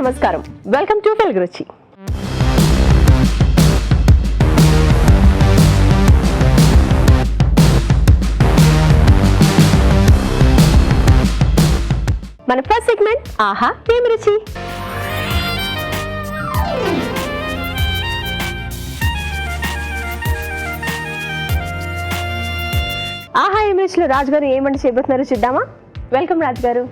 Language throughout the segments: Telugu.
నమస్కారం. వెల్కమ్ టు తెలుగు రుచి. మన ఫస్ట్ సెగ్మెంట్ ఆహా ఏం రుచి. ఆహా ఏం రుచిలో రాజు గారు ఏమంటే చేయబోతున్నారో చూద్దామా. వెల్కమ్ రాజు గారు.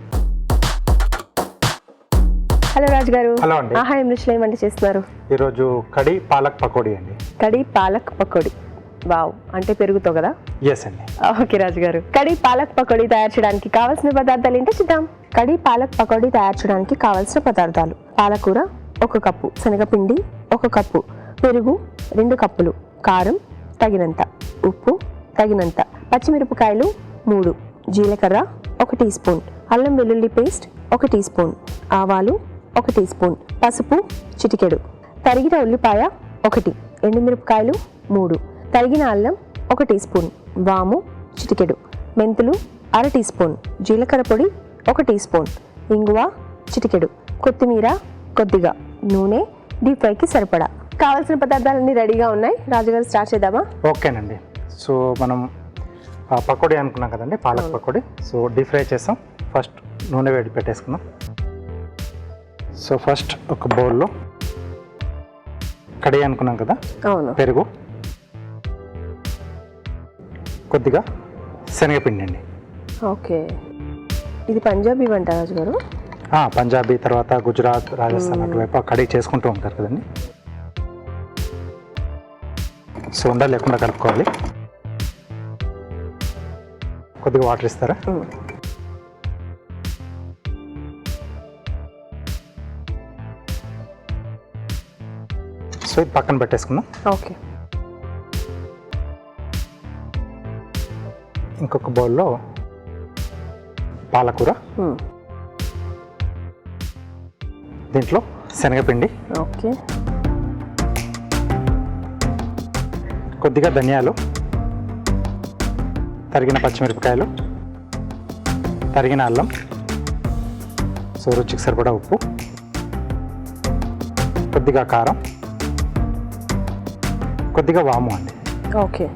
హలో రాజు గారు. హలో అండి. ఆహా ఏం రుచిలో ఏమంటే చేస్తున్నారు ఈరోజు కడి పాలక్ పకోడీ అండి. కడి పాలక్ పకోడీ. వావ్, అంటే పెరుగుతో కదా? ఎస్ అండి. ఓకే రాజు గారు, కడి పాలక్ పకోడీ తయారు చేయడానికి కావాల్సిన పదార్థాలు ఏంటో చూద్దాం. కడి పాలక్ పకోడీ తయారు చేయడానికి కావాల్సిన పదార్థాలు: పాలకూర 1 కప్పు, శనగపిండి 1 కప్పు, పెరుగు 2 కప్పులు, కారం తగినంత, ఉప్పు తగినంత, పచ్చిమిరపకాయలు 3, జీలకర్ర 1 టీ స్పూన్, అల్లం వెల్లుల్లి పేస్ట్ 1 టీ స్పూన్, ఆవాలు 1 టీ స్పూన్, పసుపు చిటికెడు, తరిగిన ఉల్లిపాయ 1, ఎండుమిరపకాయలు 3, తరిగిన అల్లం 1 టీ స్పూన్, వాము చిటికెడు, మెంతులు 1/2 టీ స్పూన్, జీలకర్ర పొడి 1 టీ స్పూన్, ఇంగువ చిటికెడు, కొత్తిమీర కొద్దిగా, నూనె డీప్ ఫ్రైకి సరిపడా. కావాల్సిన పదార్థాలన్నీ రెడీగా ఉన్నాయి. రాజుగారు స్టార్ట్ చేద్దామా? ఓకేనండి. సో మనం పకోడీ అనుకున్నాం కదండి, palak pakodi. So deep fry చేస్తాం. ఫస్ట్ నూనె వేడి పెట్టేసుకున్నాం. సో ఫస్ట్ ఒక బౌల్లో కడి అనుకున్నాం కదా, అవును, పెరుగు, కొద్దిగా శనగపిండి అండి. ఓకే, ఇది పంజాబీ వంట రాజు గారు? పంజాబీ, తర్వాత గుజరాత్, రాజస్థాన్ అటువైపు కడి చేసుకుంటూ ఉంటారు కదండి. సో ఉండాలి లేకుండా కలుపుకోవాలి. కొద్దిగా వాటర్ ఇస్తారా? సో ఇది పక్కన పెట్టేసుకుందాం. ఓకే, ఇంకొక బౌల్లో పాలకూర, దీంట్లో శనగపిండి, ఓకే, కొద్దిగా ధనియాలు, తరిగిన పచ్చిమిరపకాయలు, తరిగిన అల్లం, సో రుచికి సరిపడా ఉప్పు, కొద్దిగా కారం, కొద్దిగా వాము అండి. ఓకే,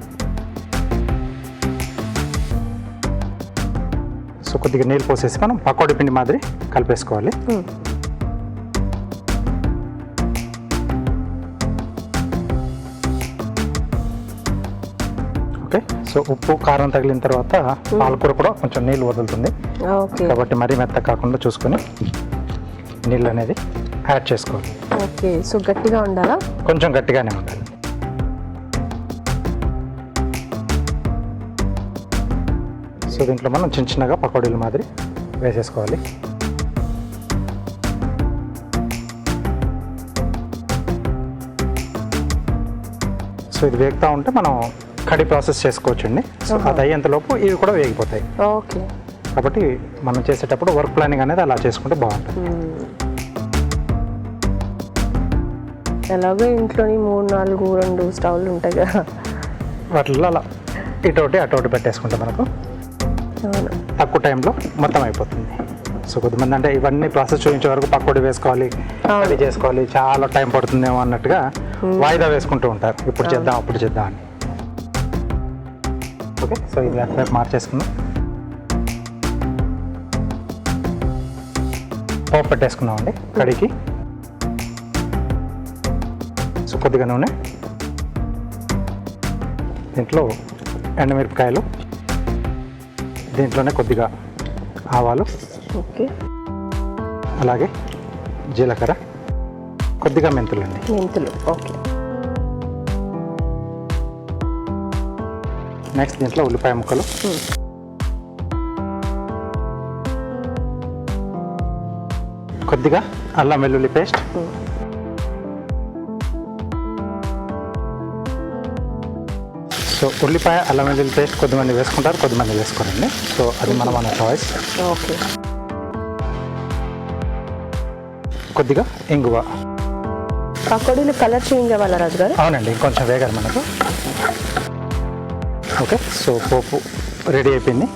సో కొద్దిగా నీళ్ళు పోసేసి మనం పకోడీ పిండి మాదిరి కలిపేసుకోవాలి. ఓకే, సో ఉప్పు కారం తగిలిన తర్వాత పాలకూర కూడా కొంచెం నీళ్ళు వదులుతుంది కాబట్టి మరీ మెత్త కాకుండా చూసుకొని నీళ్ళు అనేది యాడ్ చేసుకోవాలి. ఓకే, సో గట్టిగా ఉండాలా? కొంచెం గట్టిగానే ఉండాలి. సో దీంట్లో మనం చిన్న చిన్నగా పకోడీల మాదిరి వేసేసుకోవాలి. సో ఇది వేగుతూ ఉంటే మనం కడి ప్రాసెస్ చేసుకోవచ్చండి. సో అది అయ్యేంతలోపు ఇవి కూడా వేగిపోతాయి. ఓకే, కాబట్టి మనం చేసేటప్పుడు వర్క్ ప్లానింగ్ అనేది అలా చేసుకుంటే బాగుంటుంది. ఎలాగో ఇంట్లోని 3-4 స్టవ్లు ఉంటాయి కదా, వాటిల్లో అలా ఇటోటి అటోటి పెట్టేసుకుంటే మనకు తక్కువ టైంలో మొత్తం అయిపోతుంది. సో కొద్దిమంది అంటే ఇవన్నీ ప్రాసెస్ చూపించే వరకు పకోడీ వేసుకోవాలి, అది చేసుకోవాలి, చాలా టైం పడుతుందేమో అన్నట్టుగా వాయిదా వేసుకుంటూ ఉంటారు. ఇప్పుడు చేద్దాం అప్పుడు చేద్దాం అని. ఓకే, సో ఇది అటువైపు మార్చేసుకుందాం. పోపు పెట్టేసుకున్నాం అండి కడికి. సో కొద్దిగా నూనె, దీంట్లో ఎండుమిరపకాయలు, దీంట్లోనే కొద్దిగా ఆవాలు, ఓకే, అలాగే జీలకర్ర, కొద్దిగా మెంతులు అండి. మెంతులు, ఓకే. నెక్స్ట్ దీంట్లో ఉల్లిపాయ ముక్కలు, కొద్దిగా అల్లం వెల్లుల్లి పేస్ట్, సో ఉల్లిపాయ అల్లం వెల్లుల్లి పేస్ట్ కొద్దిమంది వేసుకుంటారు, కొద్దిమంది వేసుకోరండి. సో అది మన చాయిస్. ఓకే, కొద్దిగా ఇంగువ. పకోడీలు కలర్ చేంజ్ అవ్వాలా రాజు గారు? అవునండి, ఇంకొంచెం వేగాలి మనకు. ఓకే, సో పోపు రెడీ అయిపోయింది.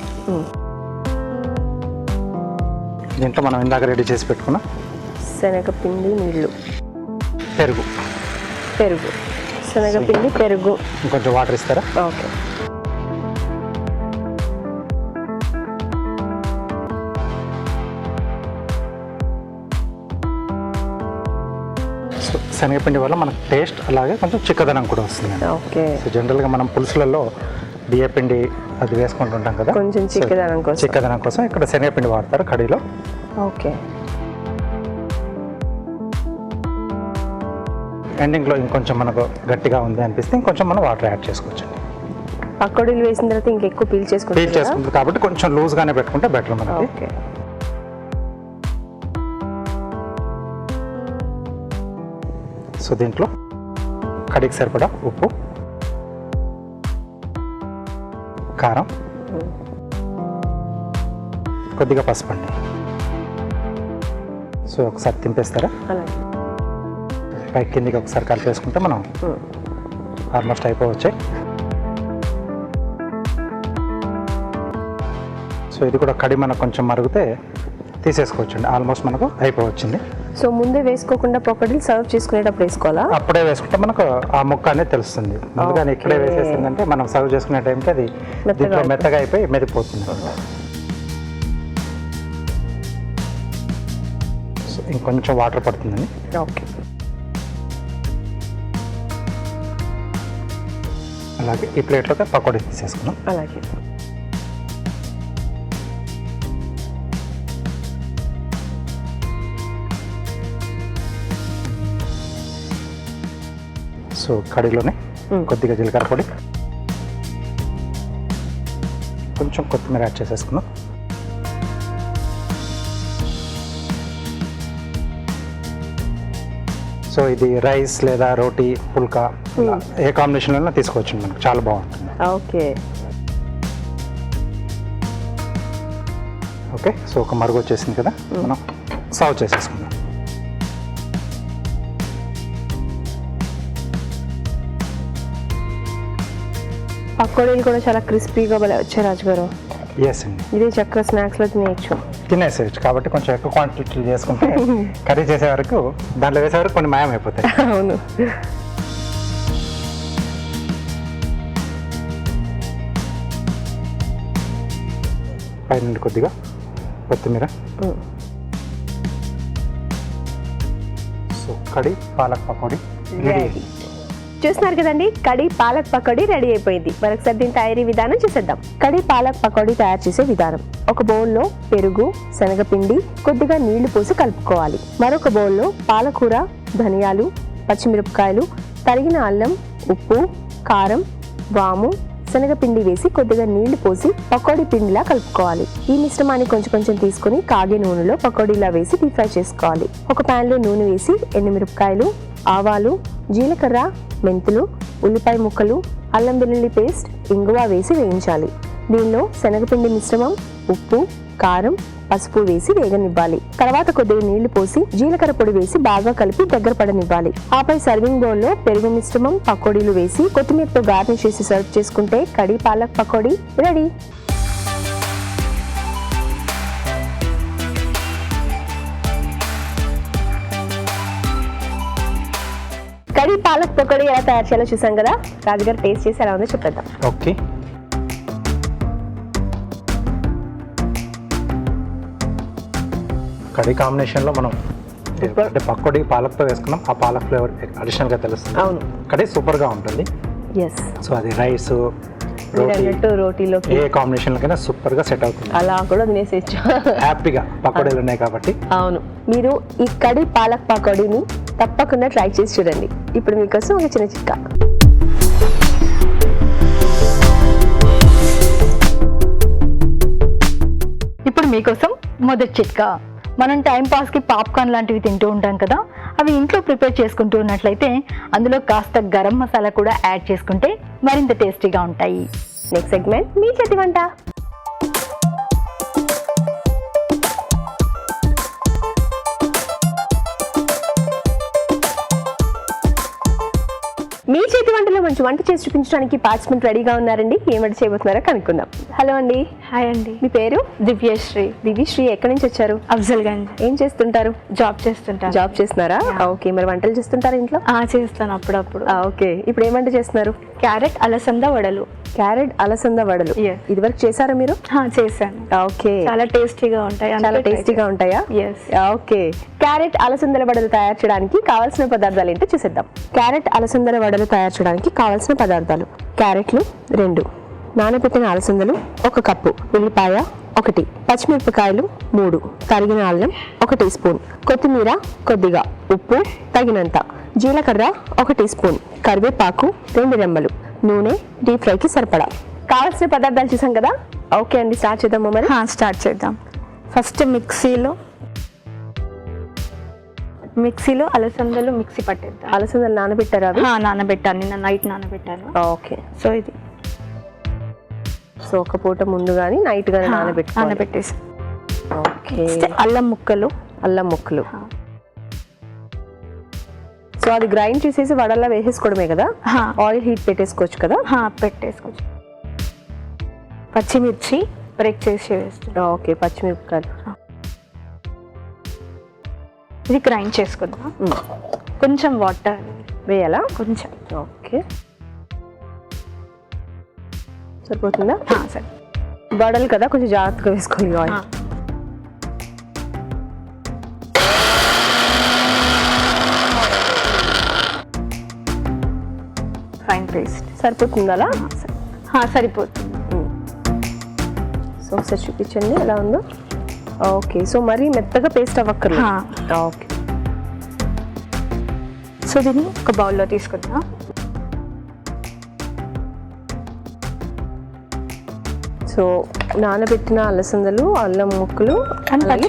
దీంట్లో మనం ఇందాక రెడీ చేసి పెట్టుకున్న శనగపిండి, నీళ్ళు, పెరుగు. పెరుగు, శనగపిండి, పెరుగు. ఇంకొంచెం వాటర్ ఇస్తారా? ఓకే. సో శనగపిండి వల్ల మనకు టేస్ట్ అలాగే కొంచెం చిక్కదనం కూడా వస్తుంది. ఓకే. సో జనరల్గా మనం పులుసులలో బియ్యపిండి అది వేసుకుంటుంటాం కదా, కొంచెం చిక్కదనం కోసం. చిక్కదనం కోసం ఇక్కడ శనగపిండి వాడతారు కర్రీలో. ఓకే. ఎండింగ్లో ఇంకొంచెం మనకు గట్టిగా ఉంది అనిపిస్తే ఇంకొంచెం మనం వాటర్ యాడ్ చేసుకోవచ్చు. పకోడీలు వేసిన తర్వాత ఇంకెక్కువ పీల్ చేసుకుంటుంది కాబట్టి కొంచెం లూజ్గానే పెట్టుకుంటే బెటర్ మనకి. ఓకే. సో దీంట్లో కడికి సరిపడా ఉప్పు, కారం, కొద్దిగా పసుపు అండి. సో ఒకసారి తింపేస్తారా? అలాగే. పైకి కిందికి ఒకసారి కలిపేసుకుంటే మనం ఆల్మోస్ట్ అయిపోవచ్చాయి. సో ఇది కూడా కడి మనకు కొంచెం మరిగితే తీసేసుకోవచ్చండి. ఆల్మోస్ట్ మనకు అయిపోవచ్చింది. సో ముందే వేసుకోకుండా పకోడీలు సర్వ్ చేసుకునేటప్పుడు వేసుకోవాలా? అప్పుడే వేసుకుంటే మనకు ఆ ముక్క అనేది తెలుస్తుంది. ముందుగానే ఇక్కడే వేసేసిందంటే మనం సర్వ్ చేసుకునే టైంకి అది దీంట్లో మెత్తగా అయిపోయి మెదిపోతుంది. సో ఇంకొంచెం వాటర్ పడుతుందండి. ఓకే. అలాగే ఈ ప్లేట్లోకి పకోడీ తీసేసుకున్నాం. అలాగే. సో కడిలోనే కొద్దిగా జీలకర్ర పొడి, కొంచెం కొత్తిమీర యాడ్ చేసేసుకున్నాం. సో ఇది రైస్ లేదా రోటీ, పుల్కా ఏ కాంబినేషన్లో తీసుకోవచ్చు, మనకు చాలా బాగుంటుంది. ఓకే. ఓకే. సో ఒక మరుగు వచ్చేసింది కదా, మనం సర్వ్ చేసేసుకుందాం. పకోడీలు కూడా చాలా క్రిస్పీగా వచ్చాయి రాజుగారు. ఎస్ అండి. ఇది చక్కగా స్నాక్స్లో తినేసేయచ్చు కాబట్టి కొంచెం ఎక్కువ క్వాంటిటీ చేసుకుంటే కర్రీ చేసే వరకు దాంట్లో వేసే వరకు కొన్ని మాయం అయిపోతాయి. అవును. పైన కొద్దిగా కొత్తిమీర. సో కడి పాలక్ పకోడీ రెడీ. చూస్తున్నారు కదండి, కడి పాలక్ పకోడీ రెడీ అయిపోయింది. మరొకసారి దీని తయారీ విధానం చూసేద్దాం. కడి పాలక్ పకోడీ తయారు చేసే విధానం: ఒక బౌల్లో పెరుగు, శనగపిండి, కొద్దిగా నీళ్లు పోసి కలుపుకోవాలి. మరొక బౌల్లో పాలకూర, ధనియాలు, పచ్చిమిరపకాయలు, తరిగిన అల్లం, ఉప్పు, కారం, వాము, శనగపిండి వేసి కొద్దిగా నీళ్లు పోసి పకోడీ పిండిలా కలుపుకోవాలి. ఈ మిశ్రమాన్ని కొంచెం కొంచెం తీసుకుని కాగే నూనెలో పకోడీలా వేసి డీప్ ఫ్రై చేసుకోవాలి. ఒక పాన్ లో నూనె వేసి ఎండుమిరపకాయలు, ఆవాలు, జీలకర్ర, మెంతులు, ఉల్లిపాయ ముక్కలు, అల్లం వెల్లుల్లి పేస్ట్, ఇంగువ వేసి వేయించాలి. దీనిలో శనగపిండి మిశ్రమం, ఉప్పు, కారం, పసుపు వేసి వేగనివ్వాలి. తర్వాత కొద్దిగా నీళ్లు పోసి జీలకర్ర పొడి వేసి బాగా కలిపి దగ్గర పడనివ్వాలి. ఆపై సర్వింగ్ బౌల్ లో పెరుగు మిశ్రమం, పకోడీలు వేసి కొత్తిమీరతో గార్నిష్ చేసి సర్వ్ చేసుకుంటే కడి పాలక్ పకోడీ రెడీ. కడి పాలక్ పకోడీ ఎలా తయారు చేయాలో చూసాం కదా. రాజుగారు టేస్ట్ చేసి ఎలా ఉందో చెప్పేద్దాం. ఓకే. కర్రీ కాంబినేషన్లో మనం అంటే పకోడీ పాలక్తో వేసుకున్నాం. ఆ పాలక్ ఫ్లేవర్ అడిషనల్గా తెలుస్తుంది. అవును, కర్రీ సూపర్గా ఉంటుంది. ఎస్. సో అది రైస్, రోటీలో ఏ కాంబినేషన్లకైనా సూపర్గా సెట్ అవుతుంది. అలా కూడా తినేసేయచ్చు హ్యాపీగా. పకోడీలు ఉన్నాయి కాబట్టి. అవును. మీరు ఈ కడి పాలక్ పకోడీని తప్పకుండా ట్రై చేసి చూడండి. ఇప్పుడు మీకోసం ఒక చిన్న చిట్కా. ఇప్పుడు మీకోసం మొదటి చిట్కా. మనం టైంపాస్కి పాప్కార్న్ లాంటివి తింటూ ఉంటాం కదా, అవి ఇంట్లో ప్రిపేర్ చేసుకుంటూ ఉన్నట్లయితే అందులో కాస్త గరం మసాలా కూడా యాడ్ చేసుకుంటే మరింత టేస్టీగా ఉంటాయి. నెక్స్ట్ సెగ్మెంట్ మీ చేతి వంట. మీ చేతి వంటలో మంచి వంట చేసి చూపించడానికి పార్టిసిపెంట్ రెడీగా ఉన్నారండి. ఏం వంట చేయబోతున్నారో కనుక్కుందాం. హలో అండి. హాయ్ అండి. మీ పేరు? దివ్యశ్రీ. దివ్యశ్రీ, ఎక్కడి నుంచి వచ్చారు? అఫ్జల్గంజ్. ఏం చేస్తుంటారు? జాబ్ చేస్తుంటాను. జాబ్ చేస్తున్నారా? ఓకే. మరి వంటలు చేస్తుంటారా ఇంట్లో? చేస్తాను అప్పుడప్పుడు. ఓకే. ఇప్పుడు ఏం వంట చేస్తున్నారు? క్యారెట్ అలసంద వడలు. క్యారెట్ అలసంద వడలు. Yes. ఇదివరకు చేశారా మీరు? చేశాను. ఓకే. చాలా టేస్టీగా ఉంటాయి. చాలా టేస్టీగా ఉంటాయా? ఎస్. ఓకే. క్యారెట్ అలసందల వడలు తయారు చేయడానికి కావాల్సిన పదార్థాలు ఏంటో చూసేద్దాం. క్యారెట్ అలసందల వడలు తయారు చేయడానికి కావాల్సిన పదార్థాలు: క్యారెట్లు 2, నానబెట్టిన అలసందలు 1 కప్పు, ఉల్లిపాయ 1, పచ్చిమిరపకాయలు 3, తరిగిన అల్లం 1 టీ స్పూన్, కొత్తిమీర కొద్దిగా, ఉప్పు తగినంత, జీలకర్ర 1 టీ స్పూన్, కరివేపాకు 2 రెమ్మలు, నూనె డీప్ ఫ్రైకి సరిపడా. కావాల్సిన పదార్థాలు చూసాం కదా. ఓకే అండి, స్టార్ట్ చేద్దామా మరి? స్టార్ట్ చేద్దాం. ఫస్ట్ మిక్సీలో అలసందలు మిక్సీ పట్టేద్దాం. అలసందలు నానబెట్టారా? నానబెట్టాను, నిన్న నైట్ నానబెట్టాను. ఓకే. సో ఇది ఒక పూట ముందు కానీ నైట్ కానీ నానబెట్టేసి. ఓకే. అల్లం ముక్కలు. సో అది గ్రైండ్ చేసేసి వడల్లా వేసేసుకోవడమే కదా? ఆయిల్ హీట్ పెట్టేసుకోవచ్చు కదా? పెట్టేసుకోవచ్చు. పచ్చిమిర్చి బ్రేక్ చేసి వేస్తాను. ఓకే. పచ్చిమిరపకాయలు ఇది గ్రైండ్ చేసుకుందాం. కొంచెం వాటర్ వేయాలా? కొంచెం. ఓకే, సరిపోతుందా? సరే. వడలు కదా, కొంచెం జాగ్రత్తగా వేసుకోవాలి ఆయిల్. ఫైన్ పేస్ట్ సరిపోతుంది అలా? సరిపోతుంది. సో ఒకసారి చూపించండి ఎలా ఉందో. ఓకే. సో మరీ మెత్తగా పేస్ట్ అవ్వక్కర్లేదు. ఓకే. సో దీన్ని ఒక బౌల్లో తీసుకుందాం. సో నానబెట్టిన అలసందలు, అల్లం ముక్కలు, అలాగే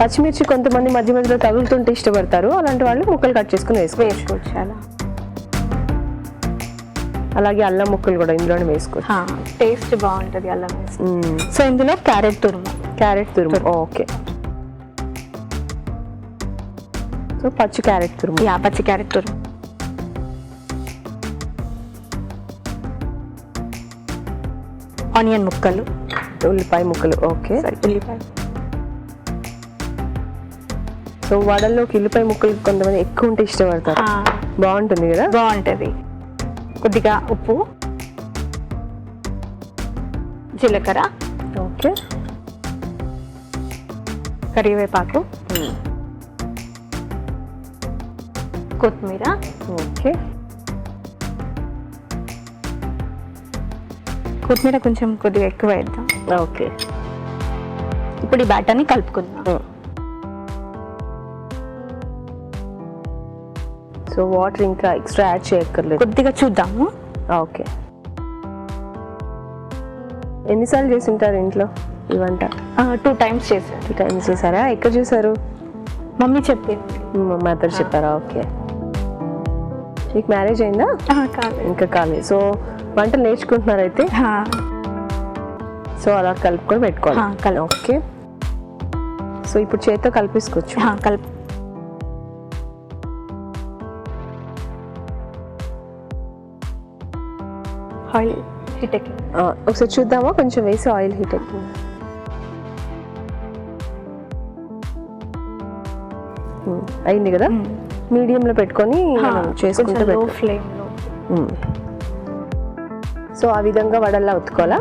పచ్చిమిర్చి కొంతమంది మధ్య మధ్యలో తగులుతుంటే ఇష్టపడతారు. అలాంటి వాళ్ళు ముక్కలు కట్ చేసుకుని వేసుకోవచ్చు. అలా అలాగే అల్లం ముక్కలు కూడా ఇందులోనే వేసుకోవచ్చు. టేస్ట్ బాగుంటుంది అల్లం వేసి. సో ఇందులో క్యారెట్ తురుము. ఓకే. సో పచ్చి క్యారెట్ తురుము. ఆనియన్ ముక్కలు, ఉల్లిపాయ ముక్కలు. ఓకే. ఉల్లిపాయ. సో వడల్లోకి ఉల్లిపాయ ముక్కలు కొంతమంది ఎక్కువ ఉంటే ఇష్టపడతారు. బాగుంటుంది కదా? బాగుంటుంది. కొద్దిగా ఉప్పు, జీలకర్ర, ఓకే, కరివేపాకు, కొత్తిమీర, ఓకే. కొత్తిమీర కొంచెం కొద్దిగా ఎక్కువ వేద్దాం. ఓకే. ఇప్పుడు ఈ బ్యాటర్ని కలుపుకుందాం. సో వాటర్ ఇంకా ఎక్స్ట్రా యాడ్ చేయక్కర్లేదు, కొద్దిగా చూద్దాము. ఓకే. ఎన్నిసార్లు చేసి ఉంటారు ఇంట్లో ఈ వంట? 2 times చేశాను. 2 times చేశారా? ఎక్కడ చూసారు? మమ్మీ చెప్పింది. మదర్ చెప్పారా? ఓకే. మీకు మ్యారేజ్ అయిందా? ఇంకా కాలేదు. సో వంటలు నేర్చుకుంటున్నారు అయితే. సో అలా కలుపుకొని పెట్టుకోవాలి. ఓకే. సో ఇప్పుడు చేతితో కలిపేసుకోవచ్చు. ఆయిల్ హీట్ ఎక్కింది. ఒకసారి చూద్దామా? కొంచెం వేసి ఆయిల్ హీట్ ఎక్కింది. అయింది కదా? మీడియంలో పెట్టుకొని చేసుకుంటూ ఫ్లేమ్లో. సో ఆ విధంగా వడల్లా ఉతుకోవాలా?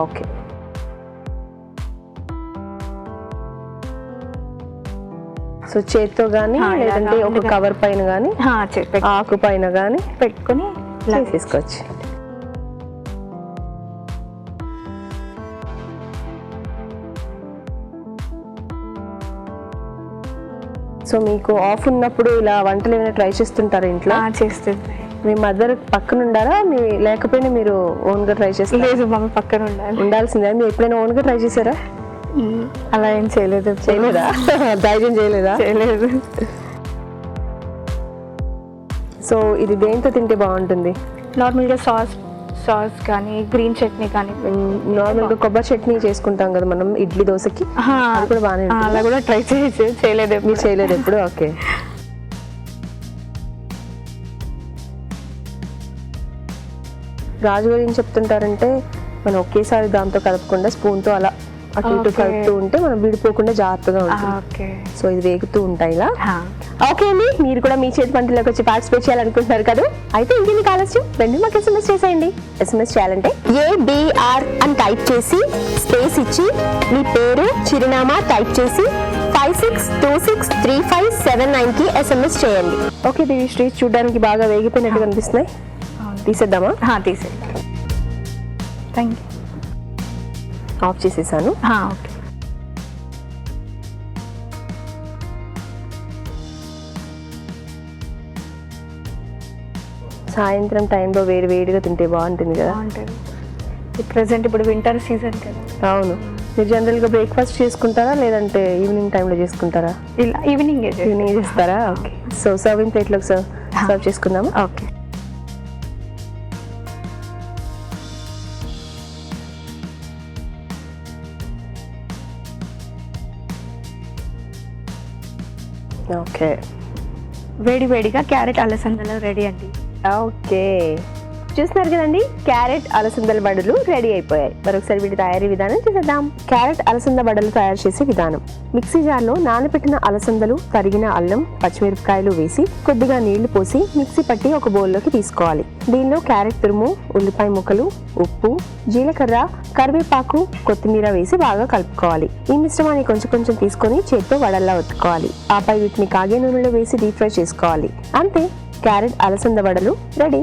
ఓకే. సో చేత్తో కానీ లేదంటే ఒక కవర్ పైన కానీ ఆకు పైన కానీ పెట్టుకొని తీసుకోవచ్చు. సో మీకు ఆఫ్ ఉన్నప్పుడు ఇలా వంటలు ఏమైనా ట్రై చేస్తుంటారా ఇంట్లో? చేస్తుంది. మీ మదర్ పక్కన ఉండారా? లేకపోయినా మీరు ఓన్గా ట్రై చేస్తారు? లేదు, మమ్మీ పక్కన ఉండాల్సిందే. మీరు ఎప్పుడైనా ఓన్గా ట్రై చేశారా? అలా ఏం చేయలేదా? ధైర్యం చేయలేదు. సో ఇది దేంతో తింటే బాగుంటుంది? నార్మల్గా సాస్ కానీ గ్రీన్ చట్నీ కానీ. నార్మల్గా కొబ్బరి చట్నీ చేసుకుంటాం కదా మనం ఇడ్లీ దోశకి, అది కూడా బాగానే. అలా కూడా ట్రై చేయలేదు. మీరు చేయలేదు ఎప్పుడు? ఓకే. రాజుగారు ఏం చెప్తుంటారంటే మనం ఒకేసారి దాంతో కలపకుండా స్పూన్తో అలా అటు ఇటు Okay. కలుపుతూ ఉంటే మనం విడిపోకుండా జాగ్రత్తగా ఉంటుంది. ఓకే సో ఇది వేగుతూ ఉంటాయి ఇలా. ఓకే అండి, మీరు కూడా మీ చేతి వంటలోకి వచ్చి పార్టిసిపేట్ చేయాలనుకుంటున్నారు కదా, అయితే ఇంకెన్ని ఆలస్యం వెంటనే మాకు SMS చేసేయండి. SMS చేయాలంటే ABR అని టైప్ చేసి స్పేస్ ఇచ్చి మీ పేరు చిరునామా టైప్ చేసి 56263579 కి SMS చేయండి. ఓకే దివ్యశ్రీ, చూడడానికి బాగా వేగిపోయినట్టు కనిపిస్తున్నాయి. తీసేద్దామా? తీసేయండి. Thank you. ఆఫ్ చేసేసాను. ఓకే. సాయంత్రం టైంలో వేడి వేడిగా తింటే బాగుంటుంది కదా. బాగుంటుంది. ప్రెసెంట్ ఇప్పుడు వింటర్ సీజన్ కదా. అవును. మీరు జనరల్గా బ్రేక్ఫాస్ట్ చేసుకుంటారా లేదంటే ఈవినింగ్ టైంలో చేసుకుంటారా? ఇలా ఈవినింగ్ ఈవినింగ్ చేస్తారా? ఓకే. సో సర్వింగ్ ప్లేట్లోకి సర్వ్ చేసుకుందామా? ఓకే. ఓకే. వేడి వేడిగా క్యారెట్ అలసందలు రెడీ అండి. ఓకే, చూస్తున్నారు కదండి, క్యారెట్ అలసందల బడులు రెడీ అయిపోయాయి. మరొకసారి వీటి తయారీ విధానం చూసేద్దాం. క్యారెట్ అలసంద బడులు తయారు చేసే విధానం: మిక్సీ జార్లో నానబెట్టిన అలసందలు, తరిగిన అల్లం, పచ్చిమిరపకాయలు వేసి కొద్దిగా నీళ్లు పోసి మిక్సీ పట్టి ఒక బౌల్లోకి తీసుకోవాలి. దీనిలో క్యారెట్ తురుము, ఉల్లిపాయ ముక్కలు, ఉప్పు, జీలకర్ర, కరివేపాకు, కొత్తిమీర వేసి బాగా కలుపుకోవాలి. ఈ మిశ్రమాన్ని కొంచెం కొంచెం తీసుకొని చేత్తో వడల్లా ఒత్తుకోవాలి. ఆపై వీటిని కాగే నూనెలో వేసి డీప్ ఫ్రై చేసుకోవాలి. అంతే, క్యారెట్ అలసంద వడలు రెడీ.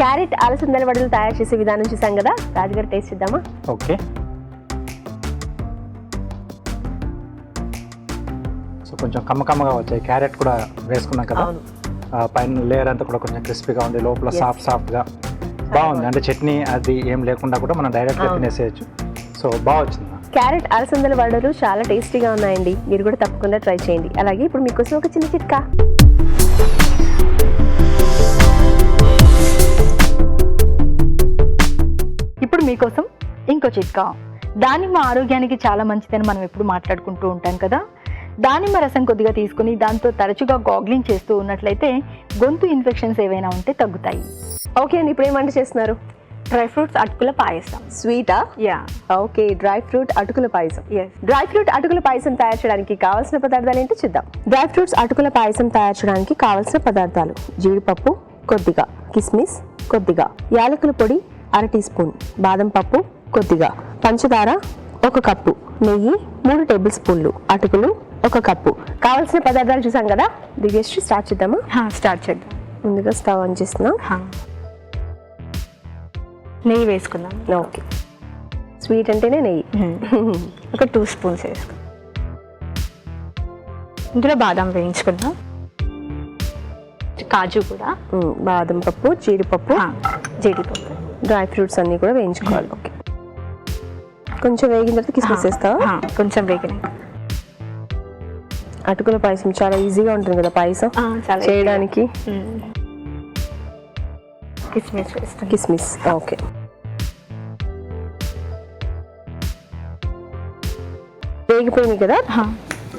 క్యారెట్ అలసందల వడలు తయారు చేసే విధానం చూసాం కదా, రాజుగారు టేస్ట్ చేద్దామా? ఓకే. సో కొంచెం కమ్మగా వచ్చాయి. క్యారెట్ కూడా వేసుకున్నాం కదా, పైన లేయర్ అంతా కూడా కొంచెం క్రిస్పీగా ఉంది, లోపల సాఫ్ట్గా బాగుంది. అంటే చట్నీ అది ఏం లేకుండా కూడా మనం డైరెక్ట్గా తినేసేయచ్చు. సో బాగా వచ్చింది. క్యారెట్ అలసందల వడలు చాలా టేస్టీగా ఉన్నాయండి, మీరు కూడా తప్పకుండా ట్రై చేయండి. అలాగే ఇప్పుడు మీకోసం ఒక చిన్న చిట్కా. ఇప్పుడు మీకోసం ఇంకో చిట్కా. దానిమ్మ ఆరోగ్యానికి చాలా మంచిదని మనం ఎప్పుడు మాట్లాడుకుంటూ ఉంటాం కదా. దానిమ్మ రసం కొద్దిగా తీసుకుని దాంతో తరచుగా గాగ్లింగ్ చేస్తూ ఉన్నట్లయితే గొంతు ఇన్ఫెక్షన్స్ ఏవైనా ఉంటే తగ్గుతాయి. ఓకే అండి, ఇప్పుడు ఏం వంట చేస్తున్నారు? డ్రై ఫ్రూట్స్ అటుకుల పాయసం. స్వీటా? యా. ఓకే, డ్రై ఫ్రూట్ అటుకుల పాయసం. Yes. డ్రై ఫ్రూట్ అటుకుల పాయసం తయారు చేయడానికి కావాల్సిన పదార్థాలు ఏంటో చూద్దాం. డ్రై ఫ్రూట్స్ అటుకుల పాయసం తయారు చేయడానికి కావాల్సిన పదార్థాలు: జీడిపప్పు కొద్దిగా, కిస్మిస్ కొద్దిగా, యాలకుల పొడి 1/2 టీ స్పూన్, బాదం పప్పు కొద్దిగా, పంచదార 1 కప్పు, నెయ్యి 3 టేబుల్ స్పూన్లు, అటుకులు 1 కప్పు. కావాల్సిన పదార్థాలు చూసాం కదా, దివ్యశ్రీ స్టార్ట్ చేద్దామా? స్టార్ట్ చేద్దాం. ముందుగా స్టవ్ ఆన్ చేస్తున్నాం. నెయ్యి వేసుకుందాం. ఓకే, స్వీట్ అంటేనే నెయ్యి. ఒక 2 స్పూన్స్ వేసుకుందాం. ఇందులో బాదం వేయించుకుందాం, కాజు కూడా, బాదం పప్పు, జీడిపప్పు, జీడిపప్పు, డ్రై ఫ్రూట్స్ అన్ని కూడా వేయించుకోవాలి. ఓకే, కొంచెం వేగిన తర్వాత కిస్మిస్ వేస్తావా? కొంచెం వేగినాక. అటుకుల పాయసం చాలా ఈజీగా ఉంటుంది కదా పాయసం చేయడానికి. కిస్మిస్ వేస్తాం. కిస్మిస్ ఓకే. వేగిపోయింది కదా,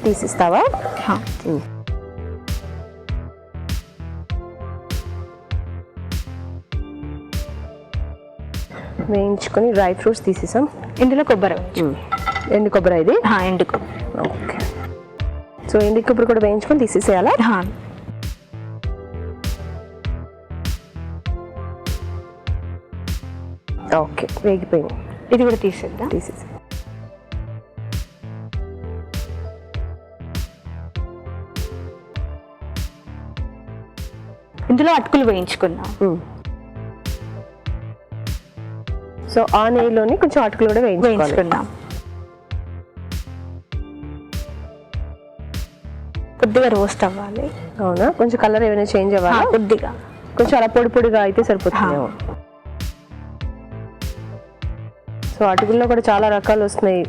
తీసిస్తావా? వేయించుకొని డ్రై ఫ్రూట్స్ తీసేసాం. ఇందులో కొబ్బరి, ఎండు కొబ్బరి ఇది. ఎండు కొబ్బరి. ఓకే, సో ఎండు కొబ్బరి కూడా వేయించుకొని తీసేసేయాలా? ఓకే, వేగిపోయింది. ఇది కూడా తీసేద్దాం. తీసేసి ఇందులో అటుకులు వేయించుకుందాం. సో ఆ నెయ్యిలోని కొంచెం అటుకులు కూడా వేయించుకుందాం. కొద్దిగా రోస్ట్ అవ్వాలి. అవునా, కొంచెం కలర్ ఏమైనా చేంజ్ అవ్వాలి? కొద్దిగా, కొంచెం అలా పొడి పొడిగా అయితే సరిపోతుంది. సో అటుకుల్లో కూడా చాలా రకాలు వస్తున్నాయి,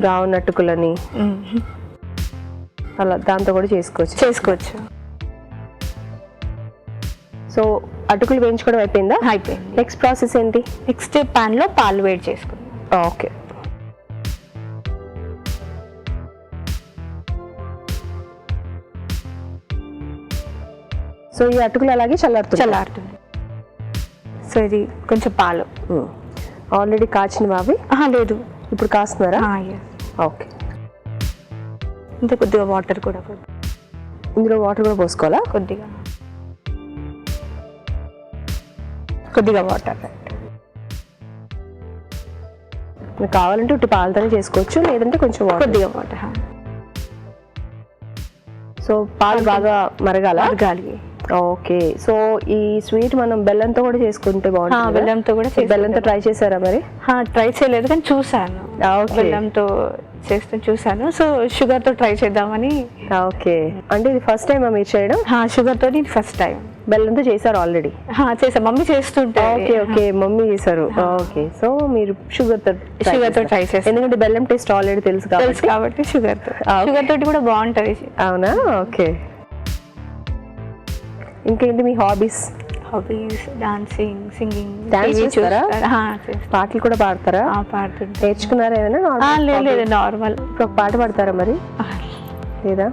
బ్రౌన్ అటుకులని, అలా దాంతో కూడా చేసుకోవచ్చు. సో అటుకులు వేయించుకోవడం అయిపోయిందా? అయిపోయింది. నెక్స్ట్ ప్రాసెస్ ఏంటి? నెక్స్ట్ పాన్ లో పాలు వేడి చేసుకుందాం. ఓకే, సో ఈ అటుకులు అలాగే చల్లారుతుంది. సో ఇది కొంచెం పాలు ఆల్రెడీ కాచిన అవి లేదు, ఇప్పుడు కాస్తున్నారా? yes. ఓకే. ఇంత కొద్దిగా వాటర్ కూడా ఇందులో వాటర్ కూడా పోసుకోవాలా? కొద్దిగా వాటర్. మీకు కావాలంటే ఉట్టి పాలతోనే చేసుకోవచ్చు, లేదంటే కొంచెం కొద్దిగా వాటర్. సో పాలు బాగా మరగాలి. ఓకే. సో ఈ స్వీట్ మనం బెల్లంతో కూడా చేసుకుంటే బాగుంటుంది. బెల్లంతో కూడా, బెల్లంతో ట్రై చేశారా మరి? ట్రై చేయలేదు కానీ చూసాను, బెల్లంతో చేస్తూ చూసాను. సో షుగర్ తో ట్రై చేద్దామని. ఓకే. అంటే ఇది ఫస్ట్ టైం మీరు చేయడం? షుగర్ తో ఫస్ట్ టైం. బెల్లంతో చేశారు ఆల్రెడీ? చేసా, మమ్మీ చేస్తుంటే. ఓకే, మమ్మీ చేశారు. ఓకే. సో మీరు షుగర్ తో ట్రై చేస్తాను, ఎందుకంటే బెల్లం టేస్ట్ ఆల్రెడీ తెలుసు కాబట్టి షుగర్ తోటి కూడా బాగుంటది. అవునా? ఓకే. ఇంకేంటి మీ హాబీస్? Dancing, singing. డాన్స్ చేస్తారా? పాటలు కూడా పాడతారా? పాడుతుంటా. నేర్చుకున్నారా ఏమైనా? లేదు, నార్మల్. ఇప్పుడు ఒక పాట పాడతారా మరి? లేదా?